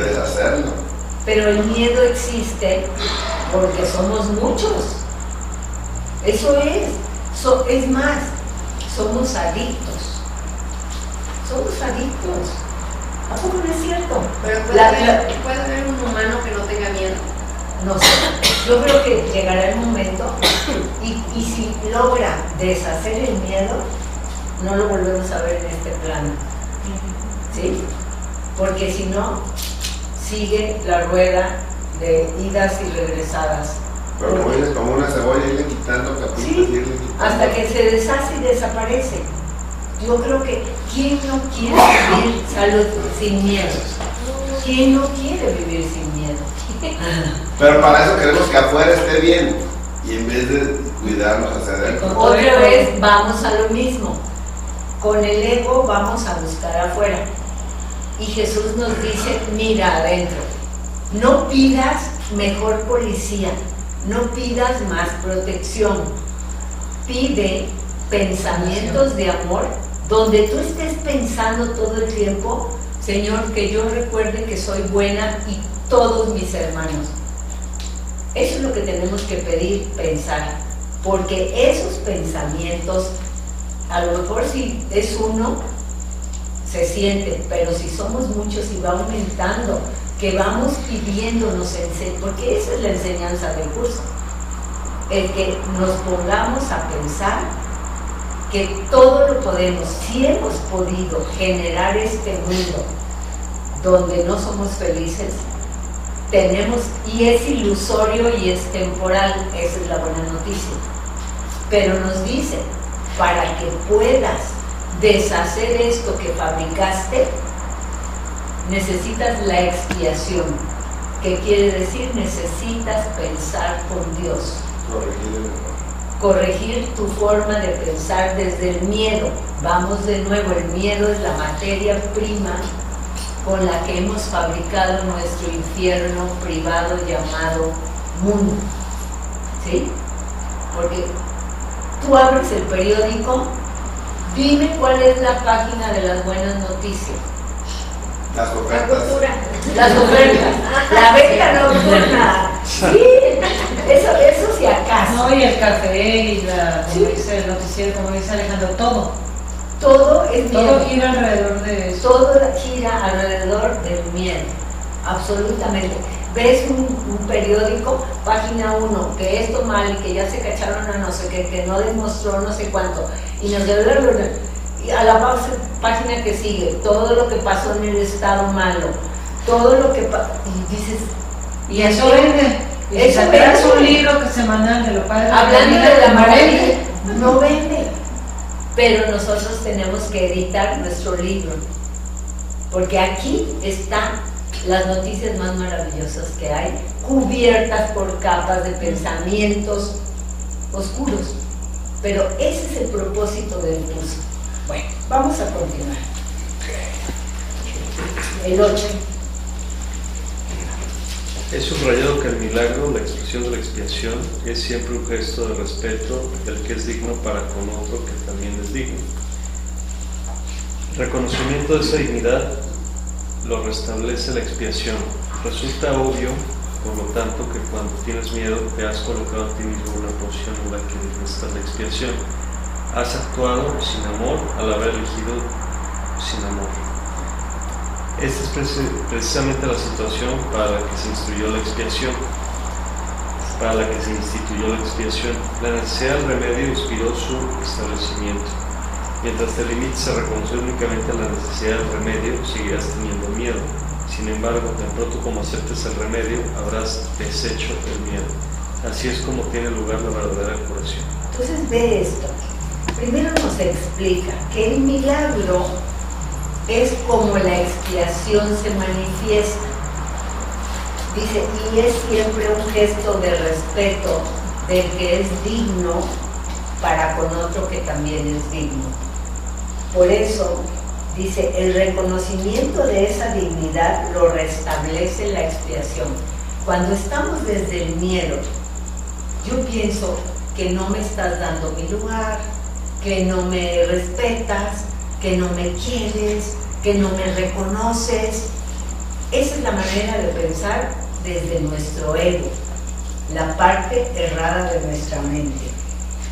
deshacerlo. Pero el miedo existe porque somos muchos. Eso es. Es más, somos adictos. Somos adictos. ¿A poco no es cierto? Pero puede haber un humano que no tenga miedo. No sé. Yo creo que llegará el momento y si logra deshacer el miedo, no lo volvemos a ver en este plano. ¿Sí? Porque si no, sigue la rueda de idas y regresadas. Pero como dices, como una cebolla, irle quitando capitas, Sí, irle quitando. hasta que se deshace y desaparece. Yo creo que ¿quién no quiere vivir salud sin miedo? ¿Quién no quiere vivir sin miedo? Pero para eso queremos que afuera esté bien y en vez de cuidarnos hacia adentro. Otra vez vamos a lo mismo. Con el ego vamos a buscar afuera. Y Jesús nos dice, mira adentro. No pidas mejor policía, no pidas más protección. Pide pensamientos de amor, donde tú estés pensando todo el tiempo, Señor, que yo recuerde que soy buena y todos mis hermanos. Eso es lo que tenemos que pedir, pensar, porque esos pensamientos, a lo mejor si es uno, se siente, pero si somos muchos y va aumentando, que vamos pidiéndonos, porque esa es la enseñanza del curso, el que nos pongamos a pensar que todo lo podemos, si hemos podido generar este mundo donde no somos felices, tenemos, y es ilusorio y es temporal, esa es la buena noticia, pero nos dice, para que puedas deshacer esto que fabricaste, necesitas la expiación, que quiere decir necesitas pensar con Dios. Corregir tu forma de pensar desde el miedo. Vamos de nuevo, el miedo es la materia prima con la que hemos fabricado nuestro infierno privado llamado mundo. ¿Sí? Porque tú abres el periódico, dime cuál es la página de las buenas noticias. Las ofertas. Las ofertas. La venta nocturna. Sí, eso si acaso. No, y el café y Sí. dice el noticiero, como dice Alejandro, todo. Todo es miedo. Todo gira alrededor de eso. Todo gira alrededor del miedo. Absolutamente. Ves un periódico, página 1, que esto mal y que ya se cacharon a no sé qué, que no demostró no sé cuánto. Y nos y a la página que sigue, todo lo que pasó en el estado malo, todo lo que y dices, Y eso vende. Y si Eso sacas vende. un libro que semanal de los padres hablando vida, de la no maravilla, vende. no vende. Pero nosotros tenemos que editar nuestro libro, porque aquí están las noticias más maravillosas que hay, cubiertas por capas de pensamientos oscuros. Pero ese es el propósito del curso. Bueno, vamos a continuar. El 8. He subrayado que el milagro, la expresión de la expiación, es siempre un gesto de respeto del que es digno para con otro que también es digno. El reconocimiento de esa dignidad lo restablece la expiación. Resulta obvio, por lo tanto, que cuando tienes miedo te has colocado a ti mismo en una posición en la que necesitas la expiación. Has actuado sin amor al haber elegido sin amor. Esta es precisamente la situación para la que se instituyó la expiación. La necesidad del remedio inspiró su establecimiento. Mientras te limites a reconocer únicamente la necesidad del remedio, seguirás teniendo miedo. Sin embargo, tan pronto como aceptes el remedio, habrás deshecho el miedo. Así es como tiene lugar la verdadera curación. Entonces ve esto. Primero nos explica que el milagro es como la expiación se manifiesta. Dice, y es siempre un gesto de respeto del que es digno para con otro que también es digno. Por eso, dice, el reconocimiento de esa dignidad lo restablece la expiación. Cuando estamos desde el miedo, yo pienso que no me estás dando mi lugar, que no me respetas, que no me quieres, que no me reconoces. Esa es la manera de pensar desde nuestro ego, la parte errada de nuestra mente.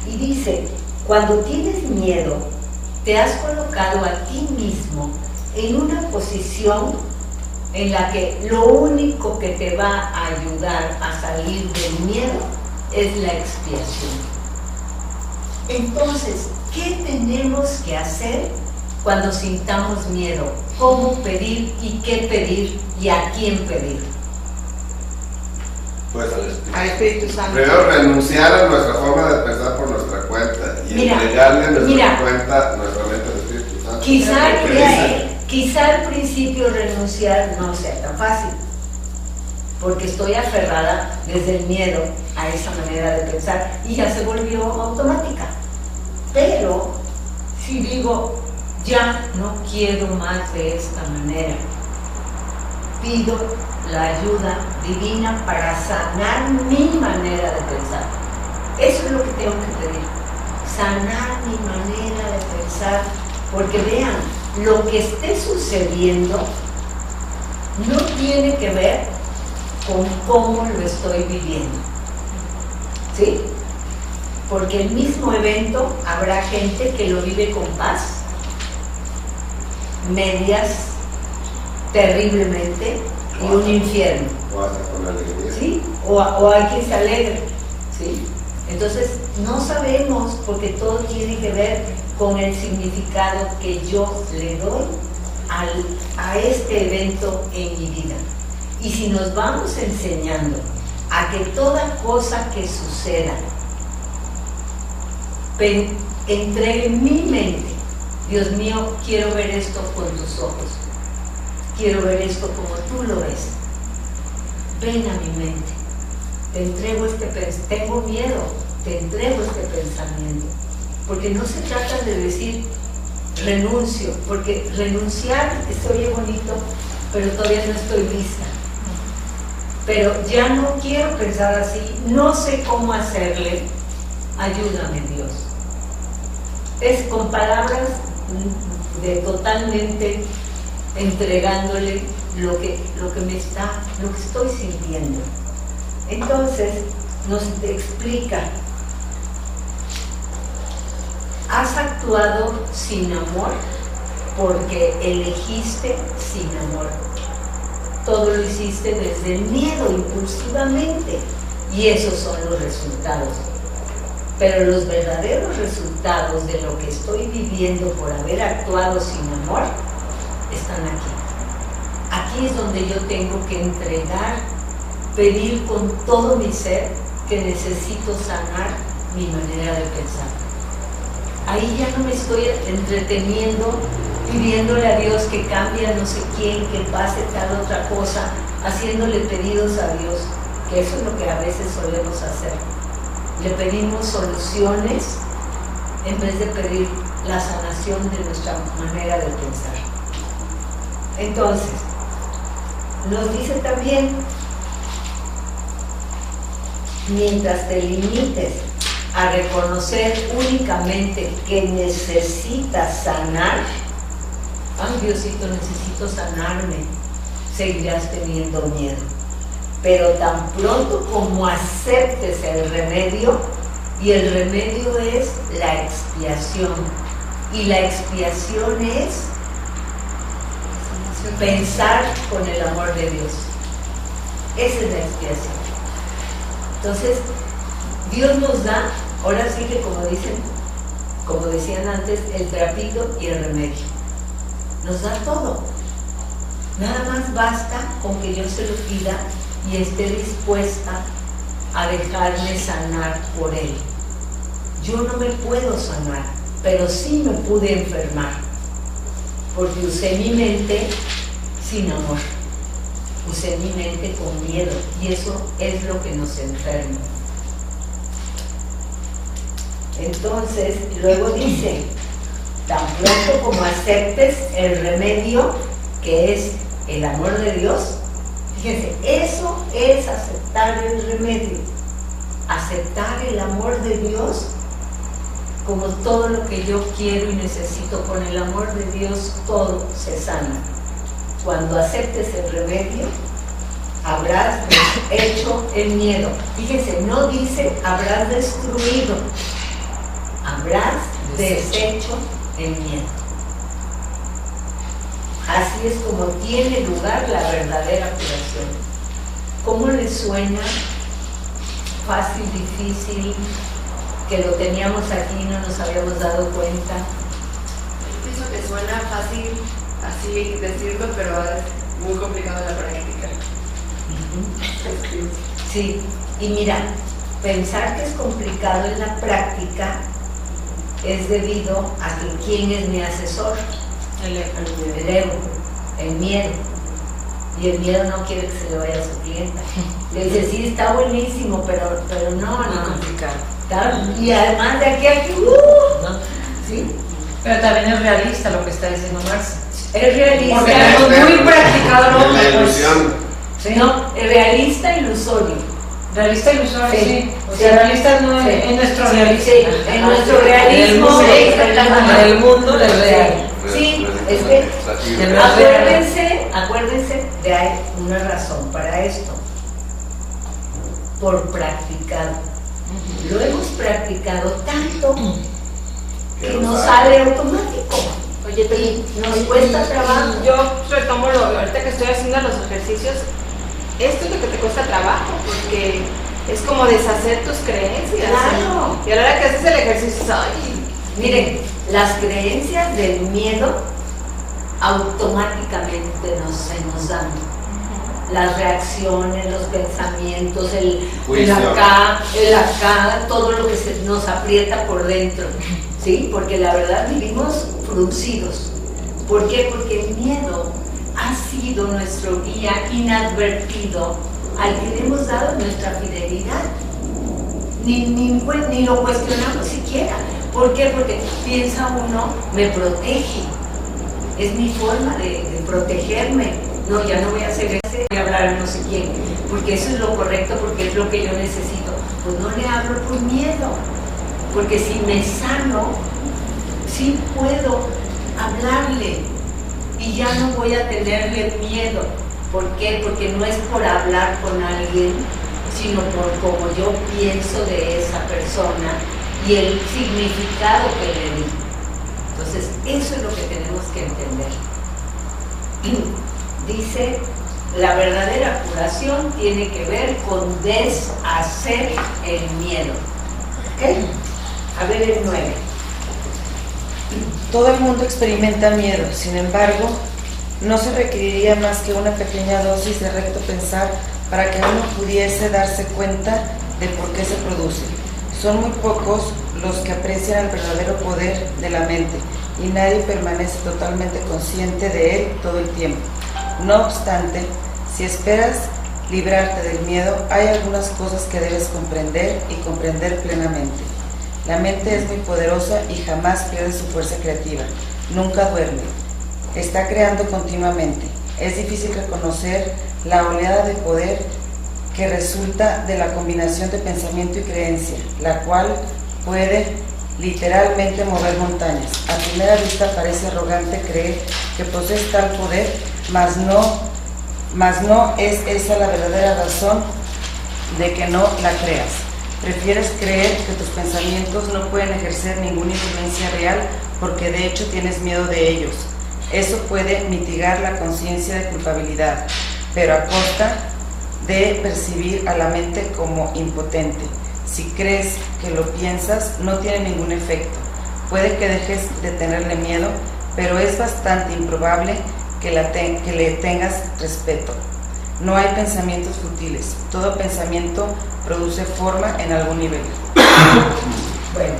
Y dice, cuando tienes miedo, te has colocado a ti mismo en una posición en la que lo único que te va a ayudar a salir del miedo es la expiación. Entonces, ¿qué tenemos que hacer cuando sintamos miedo? ¿Cómo pedir y qué pedir y a quién pedir? Pues Al Espíritu Santo. primero renunciar a nuestra forma de pensar por nuestra cuenta y entregarle nuestra cuenta, nuestra mente al Espíritu Santo. Quizá al principio renunciar no sea tan fácil, porque estoy aferrada desde el miedo a esa manera de pensar y ya se volvió automática. Pero si digo, ya no quiero más de esta manera, pido la ayuda divina para sanar mi manera de pensar. Eso es lo que tengo que pedir, sanar mi manera de pensar, porque vean, lo que esté sucediendo no tiene que ver con cómo lo estoy viviendo, ¿sí? Porque el mismo evento habrá gente que lo vive con paz, medias terriblemente y un infierno, O hasta con alegría. ¿sí? O hay quien se alegre, ¿sí? Entonces no sabemos, porque todo tiene que ver con el significado que yo le doy a este evento en mi vida. Y si nos vamos enseñando a que toda cosa que suceda entregue mi mente, Dios mío, quiero ver esto con tus ojos, quiero ver esto como tú lo ves, ven a mi mente, te entrego tengo miedo, te entrego este pensamiento, porque no se trata de decir renuncio, porque renunciar se oye bonito, pero todavía no estoy lista, pero ya no quiero pensar así, no sé cómo hacerle, ayúdame Dios. Es con palabras de totalmente entregándole lo que estoy sintiendo. Entonces nos explica, has actuado sin amor porque elegiste sin amor. Todo lo hiciste desde el miedo, impulsivamente, y esos son los resultados. Pero los verdaderos resultados de lo que estoy viviendo por haber actuado sin amor están aquí. Aquí es donde yo tengo que entregar, pedir con todo mi ser que necesito sanar mi manera de pensar. Ahí ya no me estoy entreteniendo, pidiéndole a Dios que cambie a no sé quién, que pase tal otra cosa, haciéndole pedidos a Dios, que eso es lo que a veces solemos hacer. Le pedimos soluciones en vez de pedir la sanación de nuestra manera de pensar. Entonces, nos dice también, mientras te limites a reconocer únicamente que necesitas sanar, ay Diosito, necesito sanarme, seguirás teniendo miedo. Pero tan pronto como aceptes el remedio, y el remedio es la expiación, y la expiación es pensar con el amor de Dios. Esa es la expiación. Entonces, Dios nos da, ahora sí que como decían antes, el trapito y el remedio. Nos da todo. Nada más basta con que yo se lo pida y esté dispuesta a dejarme sanar por Él. Yo no me puedo sanar, pero sí me pude enfermar, porque usé mi mente sin amor, usé mi mente con miedo, y eso es lo que nos enferma. Entonces, luego dice, tan pronto como aceptes el remedio, que es el amor de Dios, fíjense, eso es aceptar el remedio, aceptar el amor de Dios como todo lo que yo quiero y necesito. Con el amor de Dios todo se sana. Cuando aceptes el remedio, habrás hecho el miedo. Fíjense, no dice habrás destruido, habrás deshecho el miedo. Así es como tiene lugar la verdadera curación. ¿Cómo les suena? Fácil, difícil, que lo teníamos aquí y no nos habíamos dado cuenta. Pienso que suena fácil así decirlo, pero es muy complicado en la práctica. Sí, y mira, pensar que es complicado en la práctica es debido a que ¿quién es mi asesor? El ego, el miedo. Y el miedo no quiere que se le vaya a su clienta. Le dice, sí, está buenísimo, pero no. complicado. Y además de aquí a aquí, ¿sí? Pero también es realista lo que está diciendo Marcia. Es realista. Porque tenemos muy practicado lo la ilusión. ¿sí? No, es realista ilusorio. Realista ilusorio, Sí. sí. O sea, realista no Sí. es nuestro Sí, realista. sí, en nuestro realismo, En el mundo del real. Sí, es que acuérdense de hay una razón para esto. Por practicado. Lo hemos practicado tanto que nos sale automático. Oye, Y nos cuesta trabajo. yo retomo ahorita que estoy haciendo los ejercicios, esto es lo que te cuesta trabajo, porque es como deshacer tus creencias. Claro. Y a la hora que haces el ejercicio, ¡ay! Miren, las creencias del miedo automáticamente se nos dan. Las reacciones, los pensamientos, el acá, todo lo que nos aprieta por dentro, ¿sí? Porque la verdad vivimos fruncidos. ¿Por qué? Porque el miedo ha sido nuestro guía inadvertido al que le hemos dado nuestra fidelidad. Ni lo cuestionamos siquiera. ¿Por qué? Porque piensa uno, me protege. Es mi forma de protegerme. No, ya no voy a hacer eso, voy a hablar a no sé quién, porque eso es lo correcto, porque es lo que yo necesito. Pues no le hablo por miedo, porque si me sano, sí puedo hablarle y ya no voy a tenerle miedo. ¿Por qué? Porque no es por hablar con alguien, sino por cómo yo pienso de esa persona y el significado que le di. Entonces, eso es lo que tenemos que entender. Dice, la verdadera curación tiene que ver con deshacer el miedo. ¿Ok? A ver el 9. Todo el mundo experimenta miedo, sin embargo, no se requeriría más que una pequeña dosis de recto pensar para que uno pudiese darse cuenta de por qué se produce. Son muy pocos los que aprecian el verdadero poder de la mente y nadie permanece totalmente consciente de él todo el tiempo. No obstante, si esperas librarte del miedo, hay algunas cosas que debes comprender y comprender plenamente. La mente es muy poderosa y jamás pierde su fuerza creativa. Nunca duerme. Está creando continuamente. Es difícil reconocer la oleada de poder que resulta de la combinación de pensamiento y creencia, la cual puede literalmente mover montañas. A primera vista parece arrogante creer que posees tal poder, mas no mas no es esa la verdadera razón de que no la creas. Prefieres creer que tus pensamientos no pueden ejercer ninguna influencia real porque de hecho tienes miedo de ellos. Eso puede mitigar la conciencia de culpabilidad, pero a costa de percibir a la mente como impotente. Si crees que lo piensas, no tiene ningún efecto. Puede que dejes de tenerle miedo, pero es bastante improbable que le tengas respeto. No hay pensamientos futiles. Todo pensamiento produce forma en algún nivel. Bueno,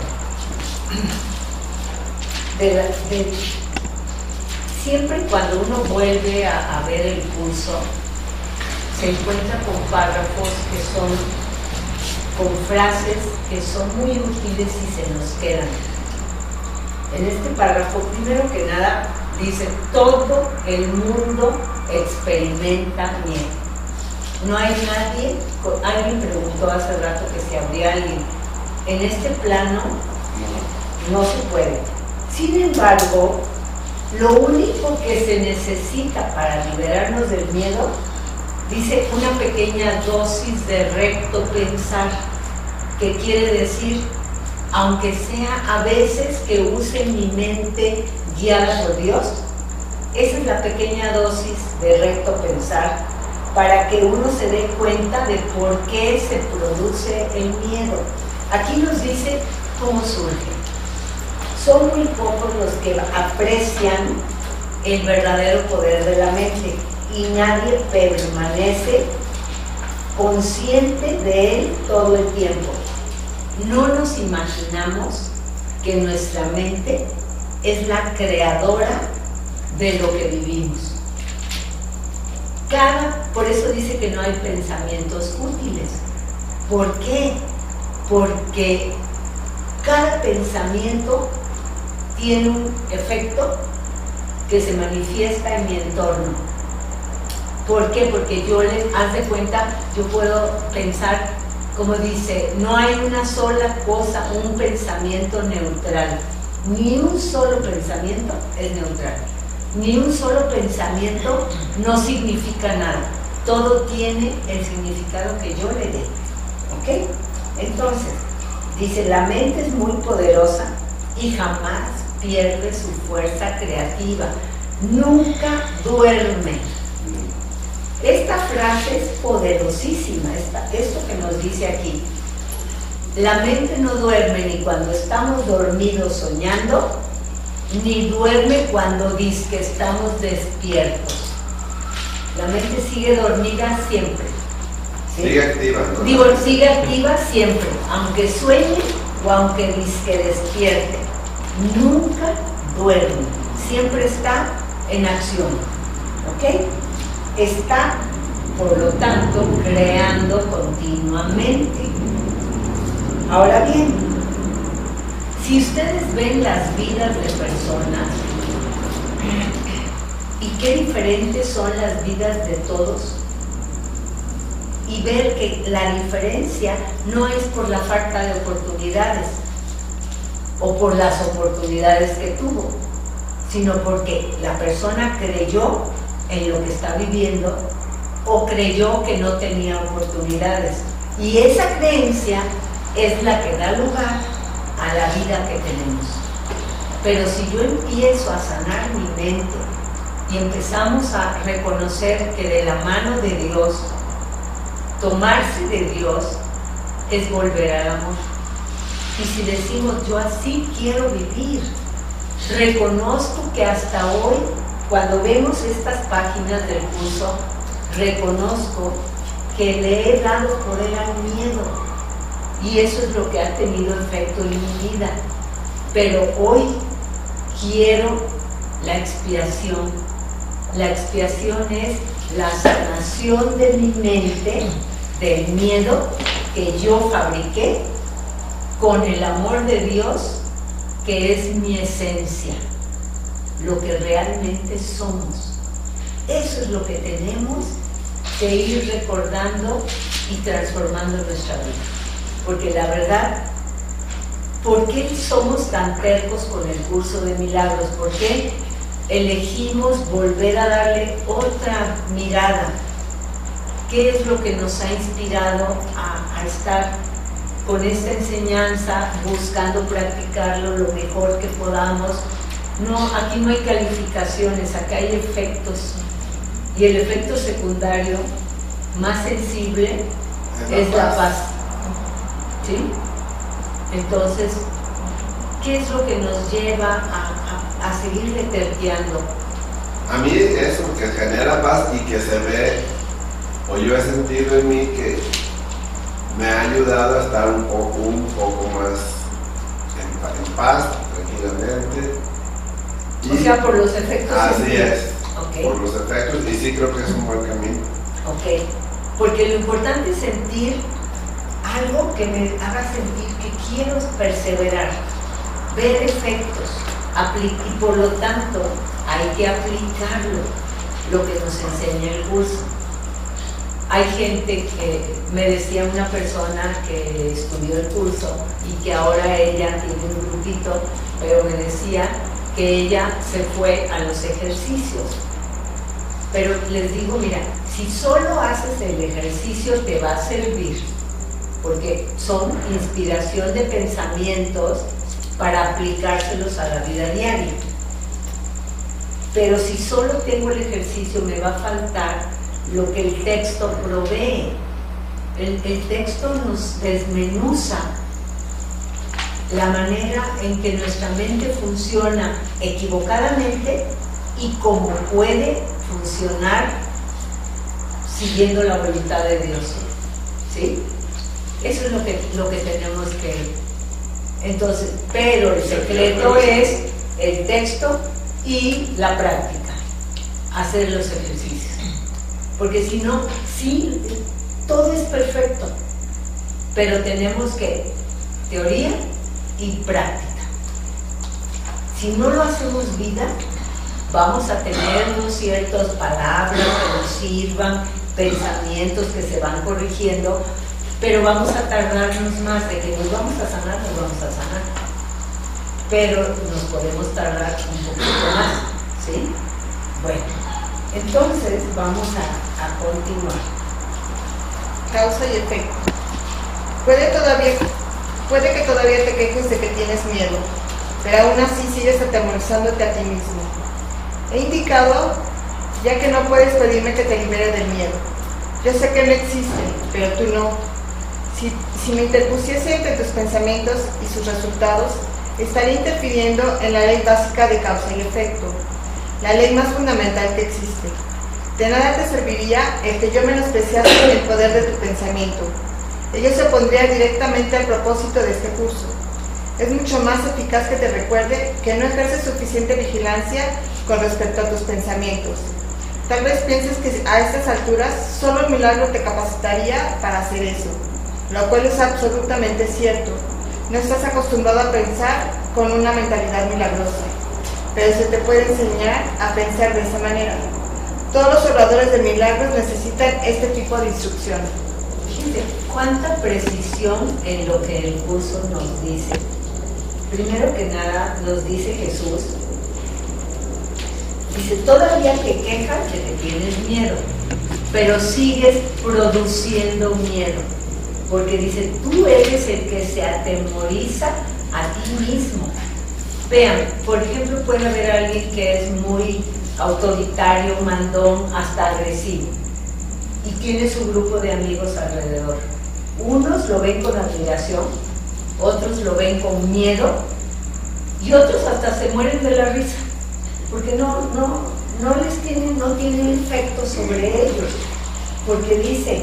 siempre cuando uno vuelve a ver el curso, se encuentra con párrafos que son, con frases que son muy útiles y se nos quedan. En este párrafo, primero que nada, dice: todo el mundo experimenta miedo. No hay nadie, alguien preguntó hace rato que si habría alguien. En este plano no se puede. Sin embargo, lo único que se necesita para liberarnos del miedo, dice, una pequeña dosis de recto pensar, que quiere decir, aunque sea a veces que use mi mente guiada por Dios, esa es la pequeña dosis de recto pensar para que uno se dé cuenta de por qué se produce el miedo. Aquí nos dice cómo surge. Son muy pocos los que aprecian el verdadero poder de la mente y nadie permanece consciente de él todo el tiempo. No nos imaginamos que nuestra mente es la creadora de lo que vivimos. Por eso dice que no hay pensamientos útiles. ¿Por qué? Porque cada pensamiento tiene un efecto que se manifiesta en mi entorno. ¿Por qué? Porque haz de cuenta, yo puedo pensar, como dice, no hay una sola cosa, un pensamiento neutral. Ni un solo pensamiento es neutral. Ni un solo pensamiento no significa nada. Todo tiene el significado que yo le dé. ¿Ok? Entonces, dice, la mente es muy poderosa y jamás pierde su fuerza creativa. Nunca duerme. Esta frase es poderosísima, esto que nos dice aquí. La mente no duerme ni cuando estamos dormidos soñando, ni duerme cuando dice que estamos despiertos. La mente sigue dormida siempre. ¿Sí? Sigue activa, ¿no? Digo, sigue activa siempre, aunque sueñe o aunque dice que despierte. Nunca duerme, siempre está en acción. ¿Ok? Está, por lo tanto, creando continuamente. Ahora bien, si ustedes ven las vidas de personas y qué diferentes son las vidas de todos, y ver que la diferencia no es por la falta de oportunidades o por las oportunidades que tuvo, sino porque la persona creyó en lo que está viviendo o creyó que no tenía oportunidades, y esa creencia es la que da lugar a la vida que tenemos. Pero si yo empiezo a sanar mi mente y empezamos a reconocer que de la mano de Dios, tomarse de Dios es volver al amor, y si decimos yo así quiero vivir, reconozco que hasta hoy, cuando vemos estas páginas del curso, reconozco que le he dado poder al miedo, y eso es lo que ha tenido efecto en mi vida. Pero hoy quiero la expiación. La expiación es la sanación de mi mente del miedo que yo fabriqué con el amor de Dios, que es mi esencia, lo que realmente somos. Eso es lo que tenemos que ir recordando y transformando nuestra vida. Porque la verdad, ¿por qué somos tan tercos con el curso de milagros? ¿Por qué? elegimos volver a darle otra mirada. ¿Qué es lo que nos ha inspirado a estar con esta enseñanza, buscando practicarlo lo mejor que podamos? No, aquí no hay calificaciones, acá hay efectos. Y el efecto secundario más sensible es la paz. ¿Sí? Entonces, ¿qué es lo que nos lleva a seguir terqueando? A mí eso que genera paz y que se ve, o yo he sentido en mí que me ha ayudado a estar un poco más en paz, tranquilamente. O sea, por los efectos. Así es, okay. Por los efectos, y sí creo que es un buen camino. Ok, porque lo importante es sentir algo que me haga sentir que quiero perseverar, ver efectos, y por lo tanto hay que aplicarlo, lo que nos enseña el curso. Hay gente que, me decía una persona que estudió el curso y que ahora ella tiene un grupito, pero me decía que ella se fue a los ejercicios. Pero les digo, mira, si solo haces el ejercicio te va a servir, porque son inspiración de pensamientos para aplicárselos a la vida diaria. Pero si solo tengo el ejercicio me va a faltar lo que el texto provee. El texto nos desmenuza la manera en que nuestra mente funciona equivocadamente y cómo puede funcionar siguiendo la voluntad de Dios. ¿Sí? Eso es lo que tenemos que... Entonces, pero el secreto es el texto y la práctica, hacer los ejercicios. Porque si no, sí, todo es perfecto, pero tenemos que teoría y práctica. Si no lo hacemos vida, vamos a tener ciertas palabras que nos sirvan, pensamientos que se van corrigiendo, pero vamos a tardarnos más. De que nos vamos a sanar, nos vamos a sanar, pero nos podemos tardar un poquito más, ¿sí? Bueno, entonces vamos a continuar. Causa y efecto. Puede que todavía te quejes de que tienes miedo, pero aún así sigues atemorizándote a ti mismo. He indicado, ya que no puedes pedirme que te libere del miedo. Yo sé que no existe, pero tú no. Si me interpusiese entre tus pensamientos y sus resultados, estaría interfiriendo en la ley básica de causa y efecto, la ley más fundamental que existe. De nada te serviría el que yo menospreciase el poder de tu pensamiento. Ello se opondría directamente al propósito de este curso. Es mucho más eficaz que te recuerde que no ejerces suficiente vigilancia con respecto a tus pensamientos. Tal vez pienses que a estas alturas solo un milagro te capacitaría para hacer eso, lo cual es absolutamente cierto. No estás acostumbrado a pensar con una mentalidad milagrosa, pero se te puede enseñar a pensar de esa manera. Todos los obradores de milagros necesitan este tipo de instrucción. Fíjense, cuánta precisión en lo que el curso nos dice. Primero que nada, nos dice Jesús, dice, todavía te quejas de que tienes miedo, pero sigues produciendo miedo. Porque dice, tú eres el que se atemoriza a ti mismo. Vean, por ejemplo, puede haber alguien que es muy autoritario, mandón, hasta agresivo, y tiene su grupo de amigos alrededor. Unos lo ven con admiración, otros lo ven con miedo, y otros hasta se mueren de la risa, porque no tienen efecto sobre ellos, porque dice,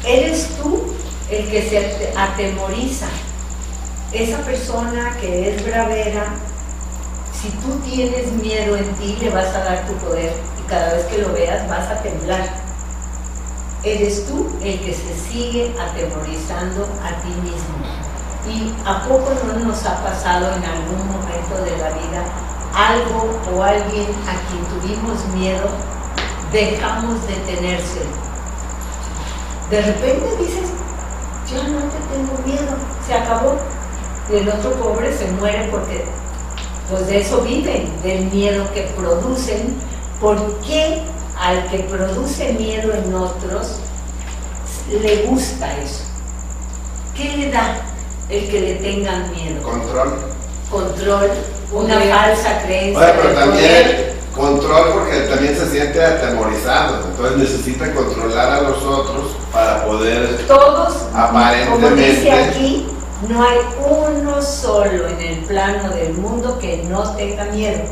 eres tú el que se atemoriza. Esa persona que es bravera, si tú tienes miedo en ti, le vas a dar tu poder, y cada vez que lo veas vas a temblar. Eres tú el que se sigue atemorizando a ti mismo. ¿Y a poco no nos ha pasado en algún momento de la vida algo o alguien a quien tuvimos miedo, dejamos de tenérselo? De repente dices, ya no te tengo miedo, se acabó. Y el otro pobre se muere porque pues de eso viven, del miedo que producen. ¿Por qué al que produce miedo en otros le gusta eso? ¿Qué le da el que le tengan miedo? Control, una falsa creencia. Oye, pero también control, porque también se siente atemorizado, entonces necesita controlar a los otros para poder todos, aparentemente, como dice aquí, no hay uno solo en el plano del mundo que no tenga miedo,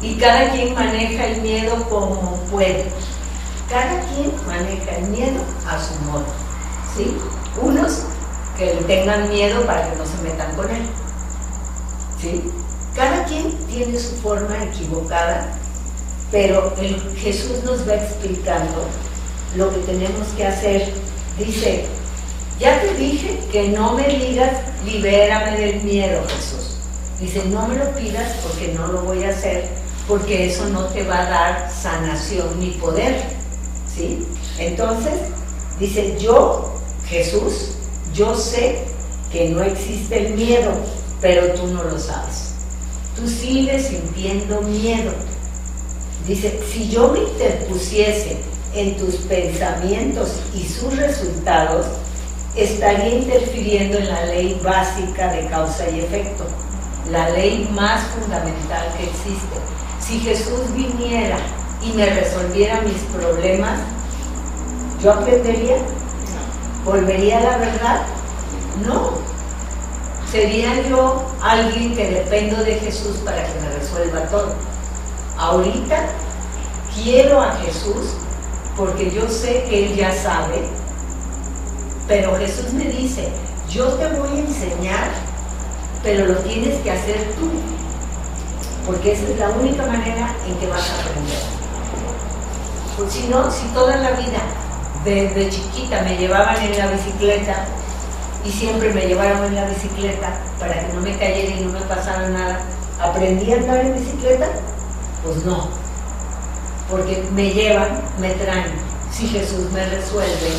y cada quien maneja el miedo como puede, cada quien maneja el miedo a su modo, ¿sí? Unos que le tengan miedo para que no se metan con él, ¿sí? Cada quien tiene su forma equivocada, pero Jesús nos va explicando lo que tenemos que hacer. Dice, ya te dije que no me digas, libérame del miedo, Jesús. Dice, no me lo pidas porque no lo voy a hacer, porque eso no te va a dar sanación ni poder, ¿sí? Entonces, dice, yo, Jesús, yo sé que no existe el miedo, pero tú no lo sabes. Tú sigues sintiendo miedo. Dice, si yo me interpusiese en tus pensamientos y sus resultados, estaría interfiriendo en la ley básica de causa y efecto, la ley más fundamental que existe. Si Jesús viniera y me resolviera mis problemas, ¿yo aprendería? ¿Volvería a la verdad? No. ¿Sería yo alguien que dependo de Jesús para que me resuelva todo? Ahorita quiero a Jesús porque yo sé que Él ya sabe, pero Jesús me dice, yo te voy a enseñar, pero lo tienes que hacer tú, porque esa es la única manera en que vas a aprender. Pues si no, si toda la vida, desde chiquita me llevaban en la bicicleta, y siempre me llevaron en la bicicleta para que no me cayera y no me pasara nada, ¿aprendí a andar en bicicleta? Pues no, porque me llevan, me traen. Si Jesús me resuelve,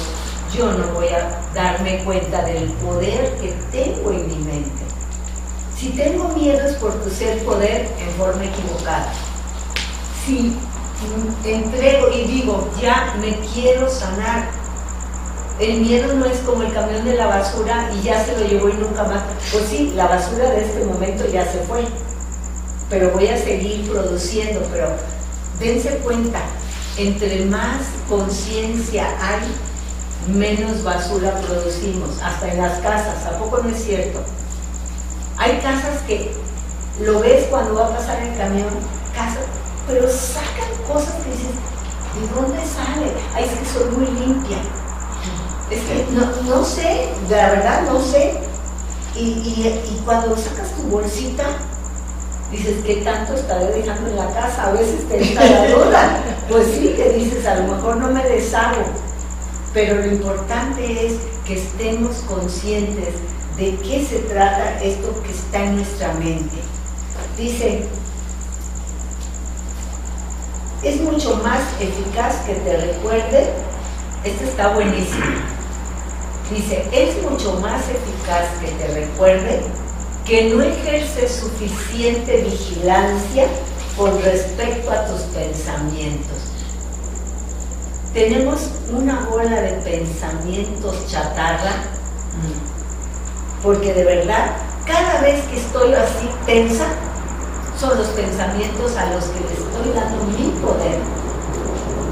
yo no voy a darme cuenta del poder que tengo en mi mente. Si tengo miedo es porque usé el poder en forma equivocada. Si entrego y digo, ya me quiero sanar, el miedo no es como el camión de la basura y ya se lo llevó y nunca más. Pues sí, la basura de este momento ya se fue, pero voy a seguir produciendo. Pero dense cuenta, entre más conciencia hay, menos basura producimos, hasta en las casas. ¿A poco no es cierto? Hay casas que lo ves cuando va a pasar el camión, casas, pero sacan cosas que dices, ¿de dónde sale? Ay, es que soy muy limpia. Es que no sé, la verdad no sé. Y cuando sacas tu bolsita, dices, ¿qué tanto estaré dejando en la casa? A veces te entra la duda. Pues sí, que dices, a lo mejor no me deshago. Pero lo importante es que estemos conscientes de qué se trata esto que está en nuestra mente. Dice, es mucho más eficaz que te recuerde. Esto está buenísimo. Dice, es mucho más eficaz que te recuerde que no ejerces suficiente vigilancia con respecto a tus pensamientos. Tenemos una bola de pensamientos chatarra, porque de verdad, cada vez que estoy así tensa, son los pensamientos a los que le estoy dando mi poder.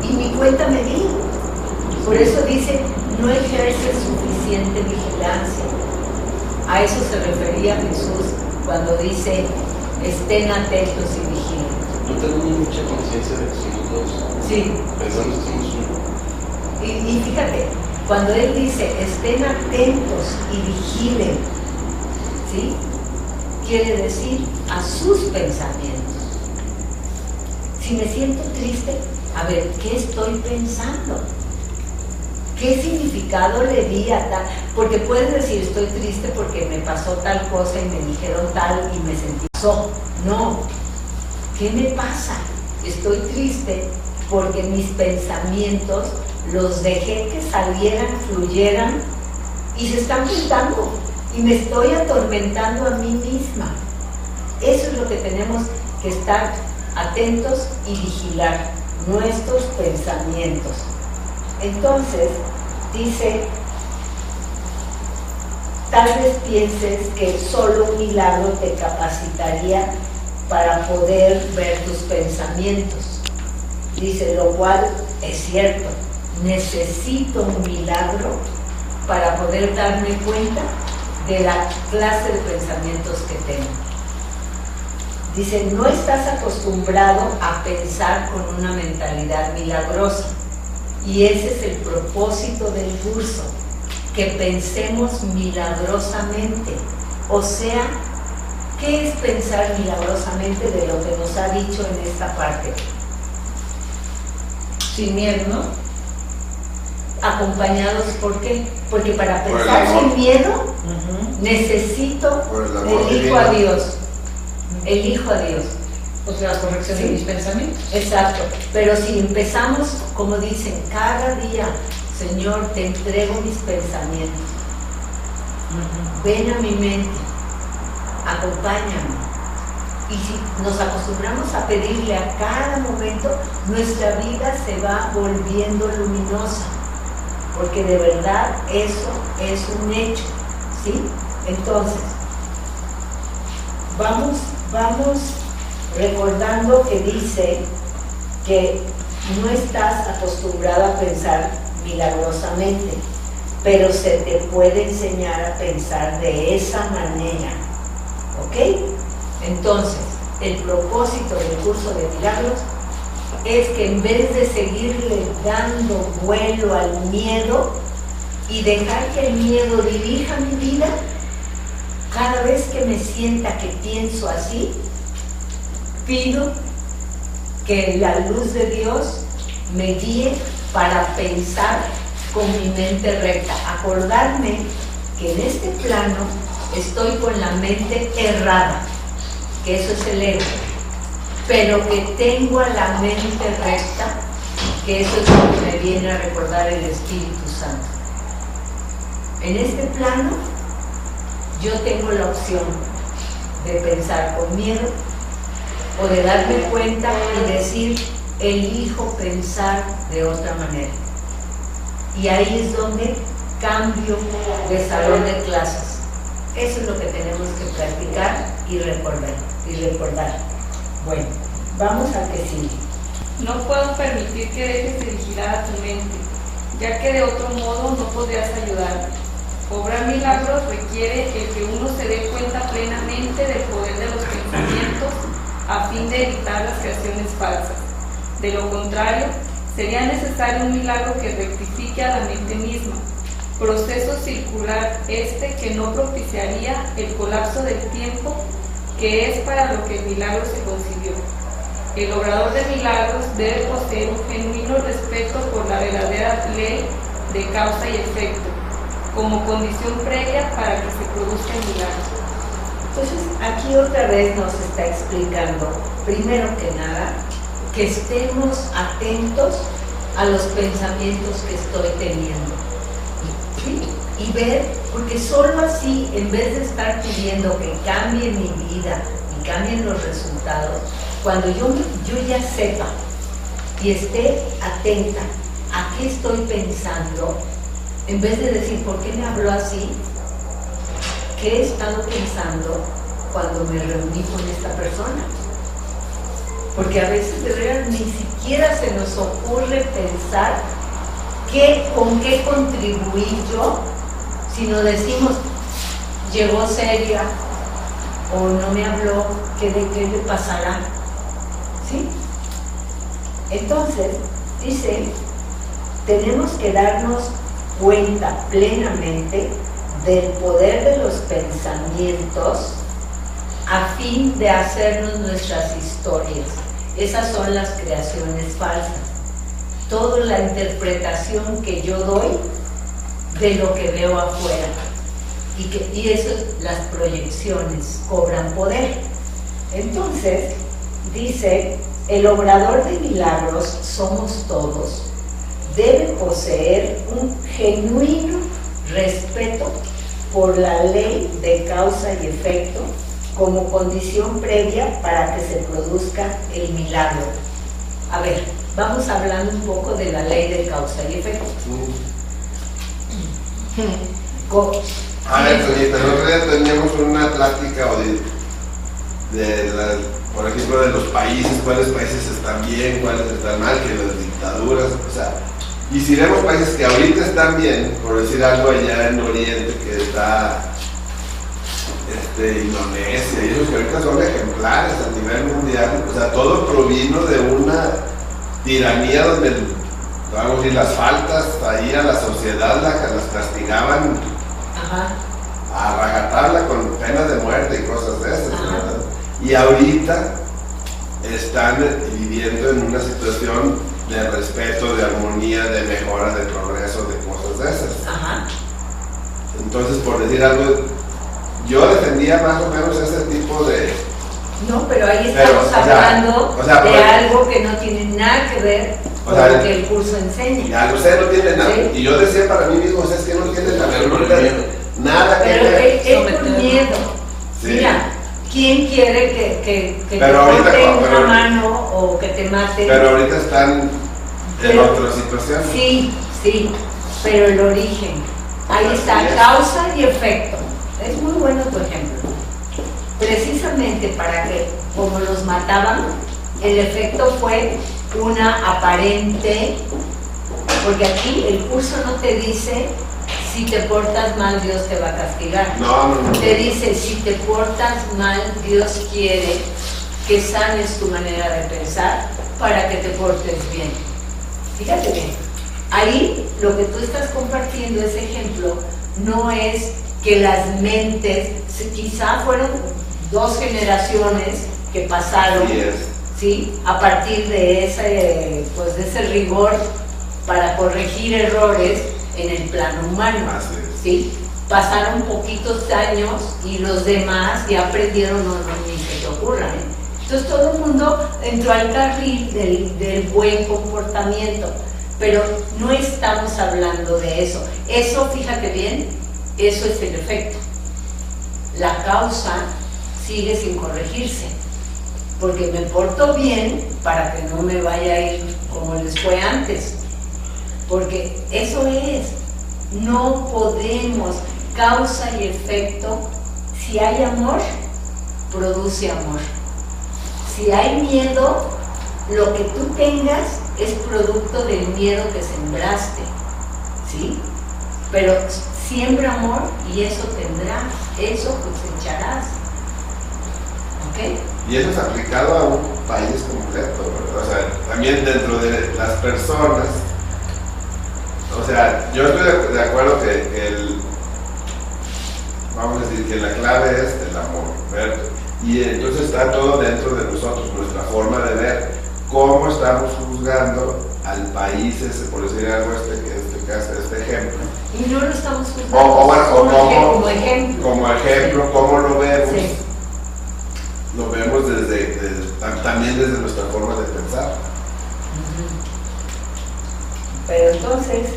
Y mi cuenta me di. Por eso dice, no ejerce suficiente vigilancia. A eso se refería Jesús cuando dice, estén atentos y vigilen. No tenemos mucha conciencia de que somos dos. Sí. Pensamos que somos uno. Y fíjate, cuando Él dice, estén atentos y vigilen, ¿sí? Quiere decir a sus pensamientos. Si me siento triste, a ver, ¿qué estoy pensando? ¿Qué significado le di a tal? Porque puedes decir, estoy triste porque me pasó tal cosa y me dijeron tal y me sentí so. No. ¿Qué me pasa? Estoy triste porque mis pensamientos los dejé que salieran, fluyeran y se están juntando y me estoy atormentando a mí misma. Eso es lo que tenemos que estar atentos y vigilar, nuestros pensamientos. Entonces, dice, tal vez pienses que solo un milagro te capacitaría para poder ver tus pensamientos. Dice, lo cual es cierto, necesito un milagro para poder darme cuenta de la clase de pensamientos que tengo. Dice, no estás acostumbrado a pensar con una mentalidad milagrosa. Y ese es el propósito del curso, que pensemos milagrosamente. O sea, ¿qué es pensar milagrosamente de lo que nos ha dicho en esta parte? Sin miedo, ¿no? Acompañados, ¿por qué? Porque para pensar sin miedo, necesito elijo a Dios. Elijo a Dios. O sea, la corrección de mis pensamientos. Exacto. Pero si empezamos, como dicen, cada día, Señor, te entrego mis pensamientos. Ven a mi mente, acompáñame. Y si nos acostumbramos a pedirle a cada momento, nuestra vida se va volviendo luminosa. Porque de verdad eso es un hecho, ¿sí? Entonces, vamos recordando que dice que no estás acostumbrado a pensar milagrosamente, pero se te puede enseñar a pensar de esa manera, ¿ok? Entonces, el propósito del curso de milagros es que en vez de seguirle dando vuelo al miedo y dejar que el miedo dirija mi vida, cada vez que me sienta que pienso así, pido que la luz de Dios me guíe para pensar con mi mente recta. Acordarme que en este plano estoy con la mente errada, que eso es el ego, pero que tengo a la mente recta, que eso es lo que me viene a recordar el Espíritu Santo. En este plano yo tengo la opción de pensar con miedo o de darme cuenta y decir, elijo pensar de otra manera. Y ahí es donde cambio de salón de clases. Eso es lo que tenemos que practicar y recordar. Bueno, vamos a que sigue. No puedo permitir que dejes de vigilar a tu mente, ya que de otro modo no podrías ayudar. Obrar milagros requiere el que uno se dé cuenta plenamente del poder de los pensamientos a fin de evitar las creaciones falsas. De lo contrario, sería necesario un milagro que rectifique a la mente misma, proceso circular que no propiciaría el colapso del tiempo, que es para lo que el milagro se concibió. El obrador de milagros debe poseer un genuino respeto por la verdadera ley de causa y efecto, como condición previa para que se produzca el milagro. Entonces, aquí otra vez nos está explicando, primero que nada, que estemos atentos a los pensamientos que estoy teniendo. ¿Sí? Y ver, porque solo así, en vez de estar pidiendo que cambie mi vida y cambien los resultados, cuando yo ya sepa y esté atenta a qué estoy pensando, en vez de decir, ¿por qué me habló así? ¿Qué he estado pensando cuando me reuní con esta persona? Porque a veces de verdad ni siquiera se nos ocurre pensar con qué contribuí yo, sino decimos, llegó seria o no me habló, ¿qué le pasará? ¿Sí? Entonces, dice, tenemos que darnos cuenta plenamente del poder de los pensamientos a fin de hacernos nuestras historias. Esas son las creaciones falsas. Toda la interpretación que yo doy de lo que veo afuera. Y eso, las proyecciones cobran poder. Entonces, dice, el obrador de milagros somos todos, debe poseer un genuino respeto por la ley de causa y efecto, como condición previa para que se produzca el milagro. A ver, vamos hablando un poco de la ley de causa y efecto. A ver, Tonita, el otro día teníamos una plática por ejemplo, de los países, cuáles países están bien, cuáles están mal, que las dictaduras, o sea, y si vemos países que ahorita están bien, por decir algo allá en Oriente, que está Indonesia, y esos que ahorita son ejemplares a nivel mundial, o sea, todo provino de una tiranía donde, vamos a decir, las faltas ahí a la sociedad las castigaban a rajatabla con pena de muerte y cosas de esas, ¿verdad? Y ahorita están viviendo en una situación de respeto, de armonía, de mejora, de progreso, de cosas de esas. Entonces, por decir algo, yo defendía más o menos ese tipo de... No, pero ahí estamos hablando de algo que no tiene nada que ver con lo que el curso enseña. Ya lo sé, no tiene nada. ¿Sí? Y yo decía para mí mismo, es que no tiene nada que ver. Pero es por miedo. Sí. Mira, ¿quién quiere que te corten una mano o que te maten? Pero ahorita están en otra situación. Sí, pero el origen. Ahí está, causa y efecto. Es muy bueno tu ejemplo. Precisamente para que, como los mataban, el efecto fue una aparente, porque aquí el curso no te dice si te portas mal Dios te va a castigar. No. Te dice si te portas mal Dios quiere que sanes tu manera de pensar para que te portes bien. Fíjate bien, ahí lo que tú estás compartiendo, ese ejemplo, no es que las mentes, quizá fueron 2 generaciones que pasaron, ¿sí? A partir de ese rigor para corregir errores en el plano humano, ¿sí? Pasaron poquitos años y los demás ya aprendieron, ni se te ocurra, ¿eh? Entonces todo el mundo entró al carril del buen comportamiento, pero no estamos hablando de eso. Eso, fíjate bien, eso es el efecto. La causa sigue sin corregirse, porque me porto bien para que no me vaya a ir como les fue antes, porque eso es, no podemos, causa y efecto. Si hay amor, produce amor. Si hay miedo, lo que tú tengas es producto del miedo que sembraste, ¿sí? Pero siembra amor y eso tendrás, eso cosecharás. ¿Ok? Y eso es aplicado a un país completo, ¿verdad? O sea, también dentro de las personas, o sea, yo estoy de acuerdo que vamos a decir que la clave es el amor, ¿verdad? Y entonces está todo dentro de nosotros, nuestra forma de ver cómo estamos juzgando al país ese, por decir algo, este ejemplo. Y no lo estamos juzgando como ejemplo. Como ejemplo, ¿cómo lo vemos? Sí. Lo vemos también desde nuestra forma de pensar. Pero entonces,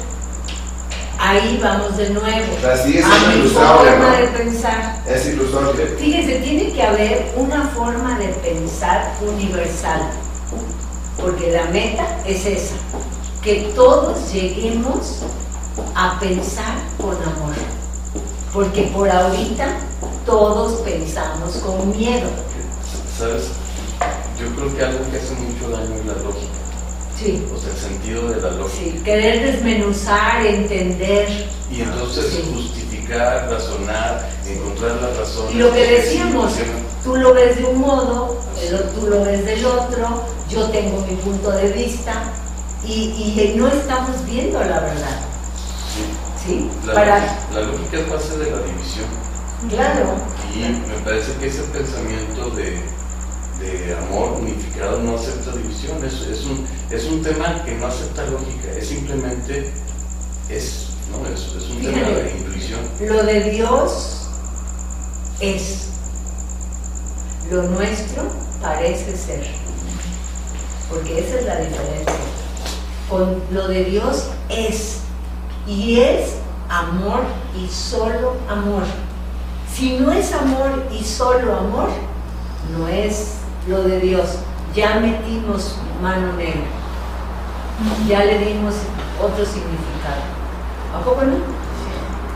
ahí vamos de nuevo. O sea, sigue a mi ilusorio, forma ¿no? de pensar. Es ilusorio. Fíjese, tiene que haber una forma de pensar universal, porque la meta es esa, que todos lleguemos a pensar con amor, porque por ahorita todos pensamos con miedo. ¿Sabes? Yo creo que algo que hace mucho daño es la lógica. Sí. O sea, el sentido de la lógica. Sí, querer desmenuzar, entender. Y entonces justificar, razonar, encontrar las razones. Y lo que decíamos, tú lo ves de un modo, tú lo ves del otro, yo tengo mi punto de vista y no estamos viendo la verdad. ¿Sí? La lógica es base de la división. Claro. Y me parece que ese pensamiento de amor unificado no acepta división. Es un tema que no acepta lógica, es simplemente es un tema de intuición. Lo de Dios es, lo nuestro parece ser, porque esa es la diferencia. Con lo de Dios es, y es amor y solo amor. Si no es amor y solo amor, no es lo de Dios. Ya metimos mano negra, ya le dimos otro significado. ¿A poco no?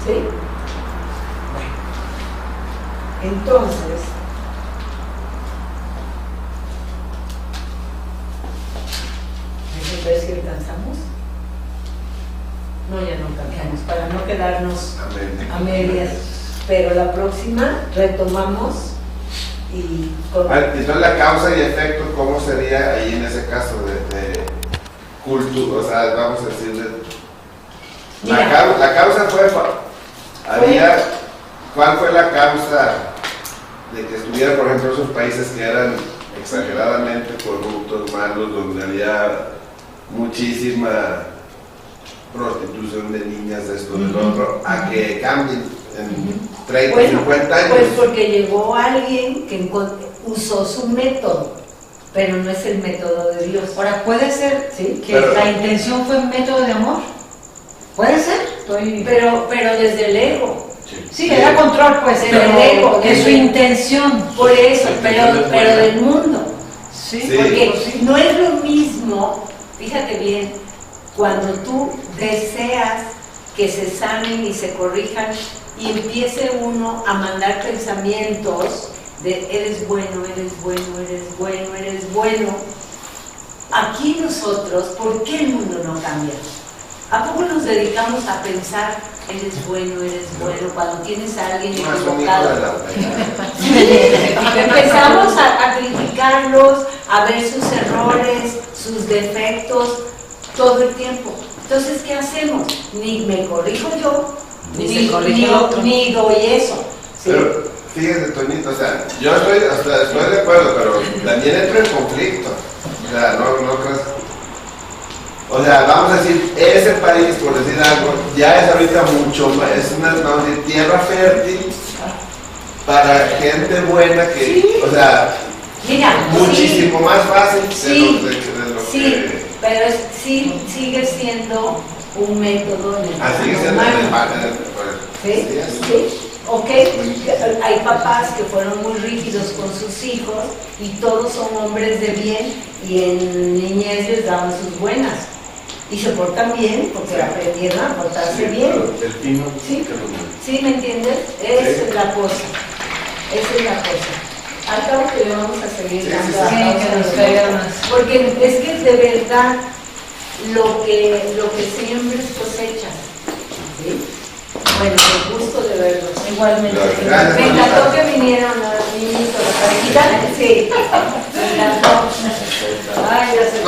¿Sí? Bueno. Entonces, ¿ver si alcanzamos? No, ya no cambiamos, para no quedarnos a medias. Pero la próxima retomamos y... Entonces la causa y efecto, ¿cómo sería ahí en ese caso de cultura? O sea, vamos a decir, la causa fue, ¿cuál fue la causa de que estuviera, por ejemplo, esos países que eran exageradamente corruptos, malos, donde había muchísima prostitución de niñas, de esto, del otro, a que cambien en 30, 50 años? Pues porque llegó alguien que usó su método, pero no es el método de Dios. Ahora, ¿puede ser ¿sí? que la intención fue un método de amor? ¿Puede ser? Pero desde el ego. Sí, era control, pues, pero el ego, de su intención. Por eso, pero del mundo. Sí, porque no es lo mismo, fíjate bien, cuando tú deseas que se sanen y se corrijan y empiece uno a mandar pensamientos de eres bueno, eres bueno, eres bueno, eres bueno. Aquí nosotros, ¿por qué el mundo no cambia? ¿A poco nos dedicamos a pensar eres bueno, cuando tienes a alguien equivocado? Empezamos a criticarlos, a ver sus errores, sus defectos, todo el tiempo. Entonces, ¿qué hacemos? Ni me corrijo yo, ni doy eso. ¿Sí? Pero fíjate, Toñito, o sea, yo estoy de acuerdo, pero también entro en conflicto. O sea, no creas. O sea, vamos a decir, ese país, por decir algo, ya es ahorita mucho más, es una, vamos a decir, tierra fértil para gente buena que, sí. O sea, mira, muchísimo sí. más fácil sí. de lo sí. que... Pero sigue siendo un método en el sigue siendo ¿sí? ¿Sí? Ok, hay papás que fueron muy rígidos con sus hijos y todos son hombres de bien y en niñez les daban sus buenas y se portan bien porque aprendieron a portarse bien. El pino, ¿Sí? ¿Me entiendes? Esa es la cosa. Al cabo que le vamos a seguir dando que nos caiga más. porque es que de verdad lo que siembres cosechas. ¿Sí? Bueno, el gusto de verlos. Igualmente. Me encantó que vinieron los niñitos, la parejita. Sí. Me encantó. Ay, ya se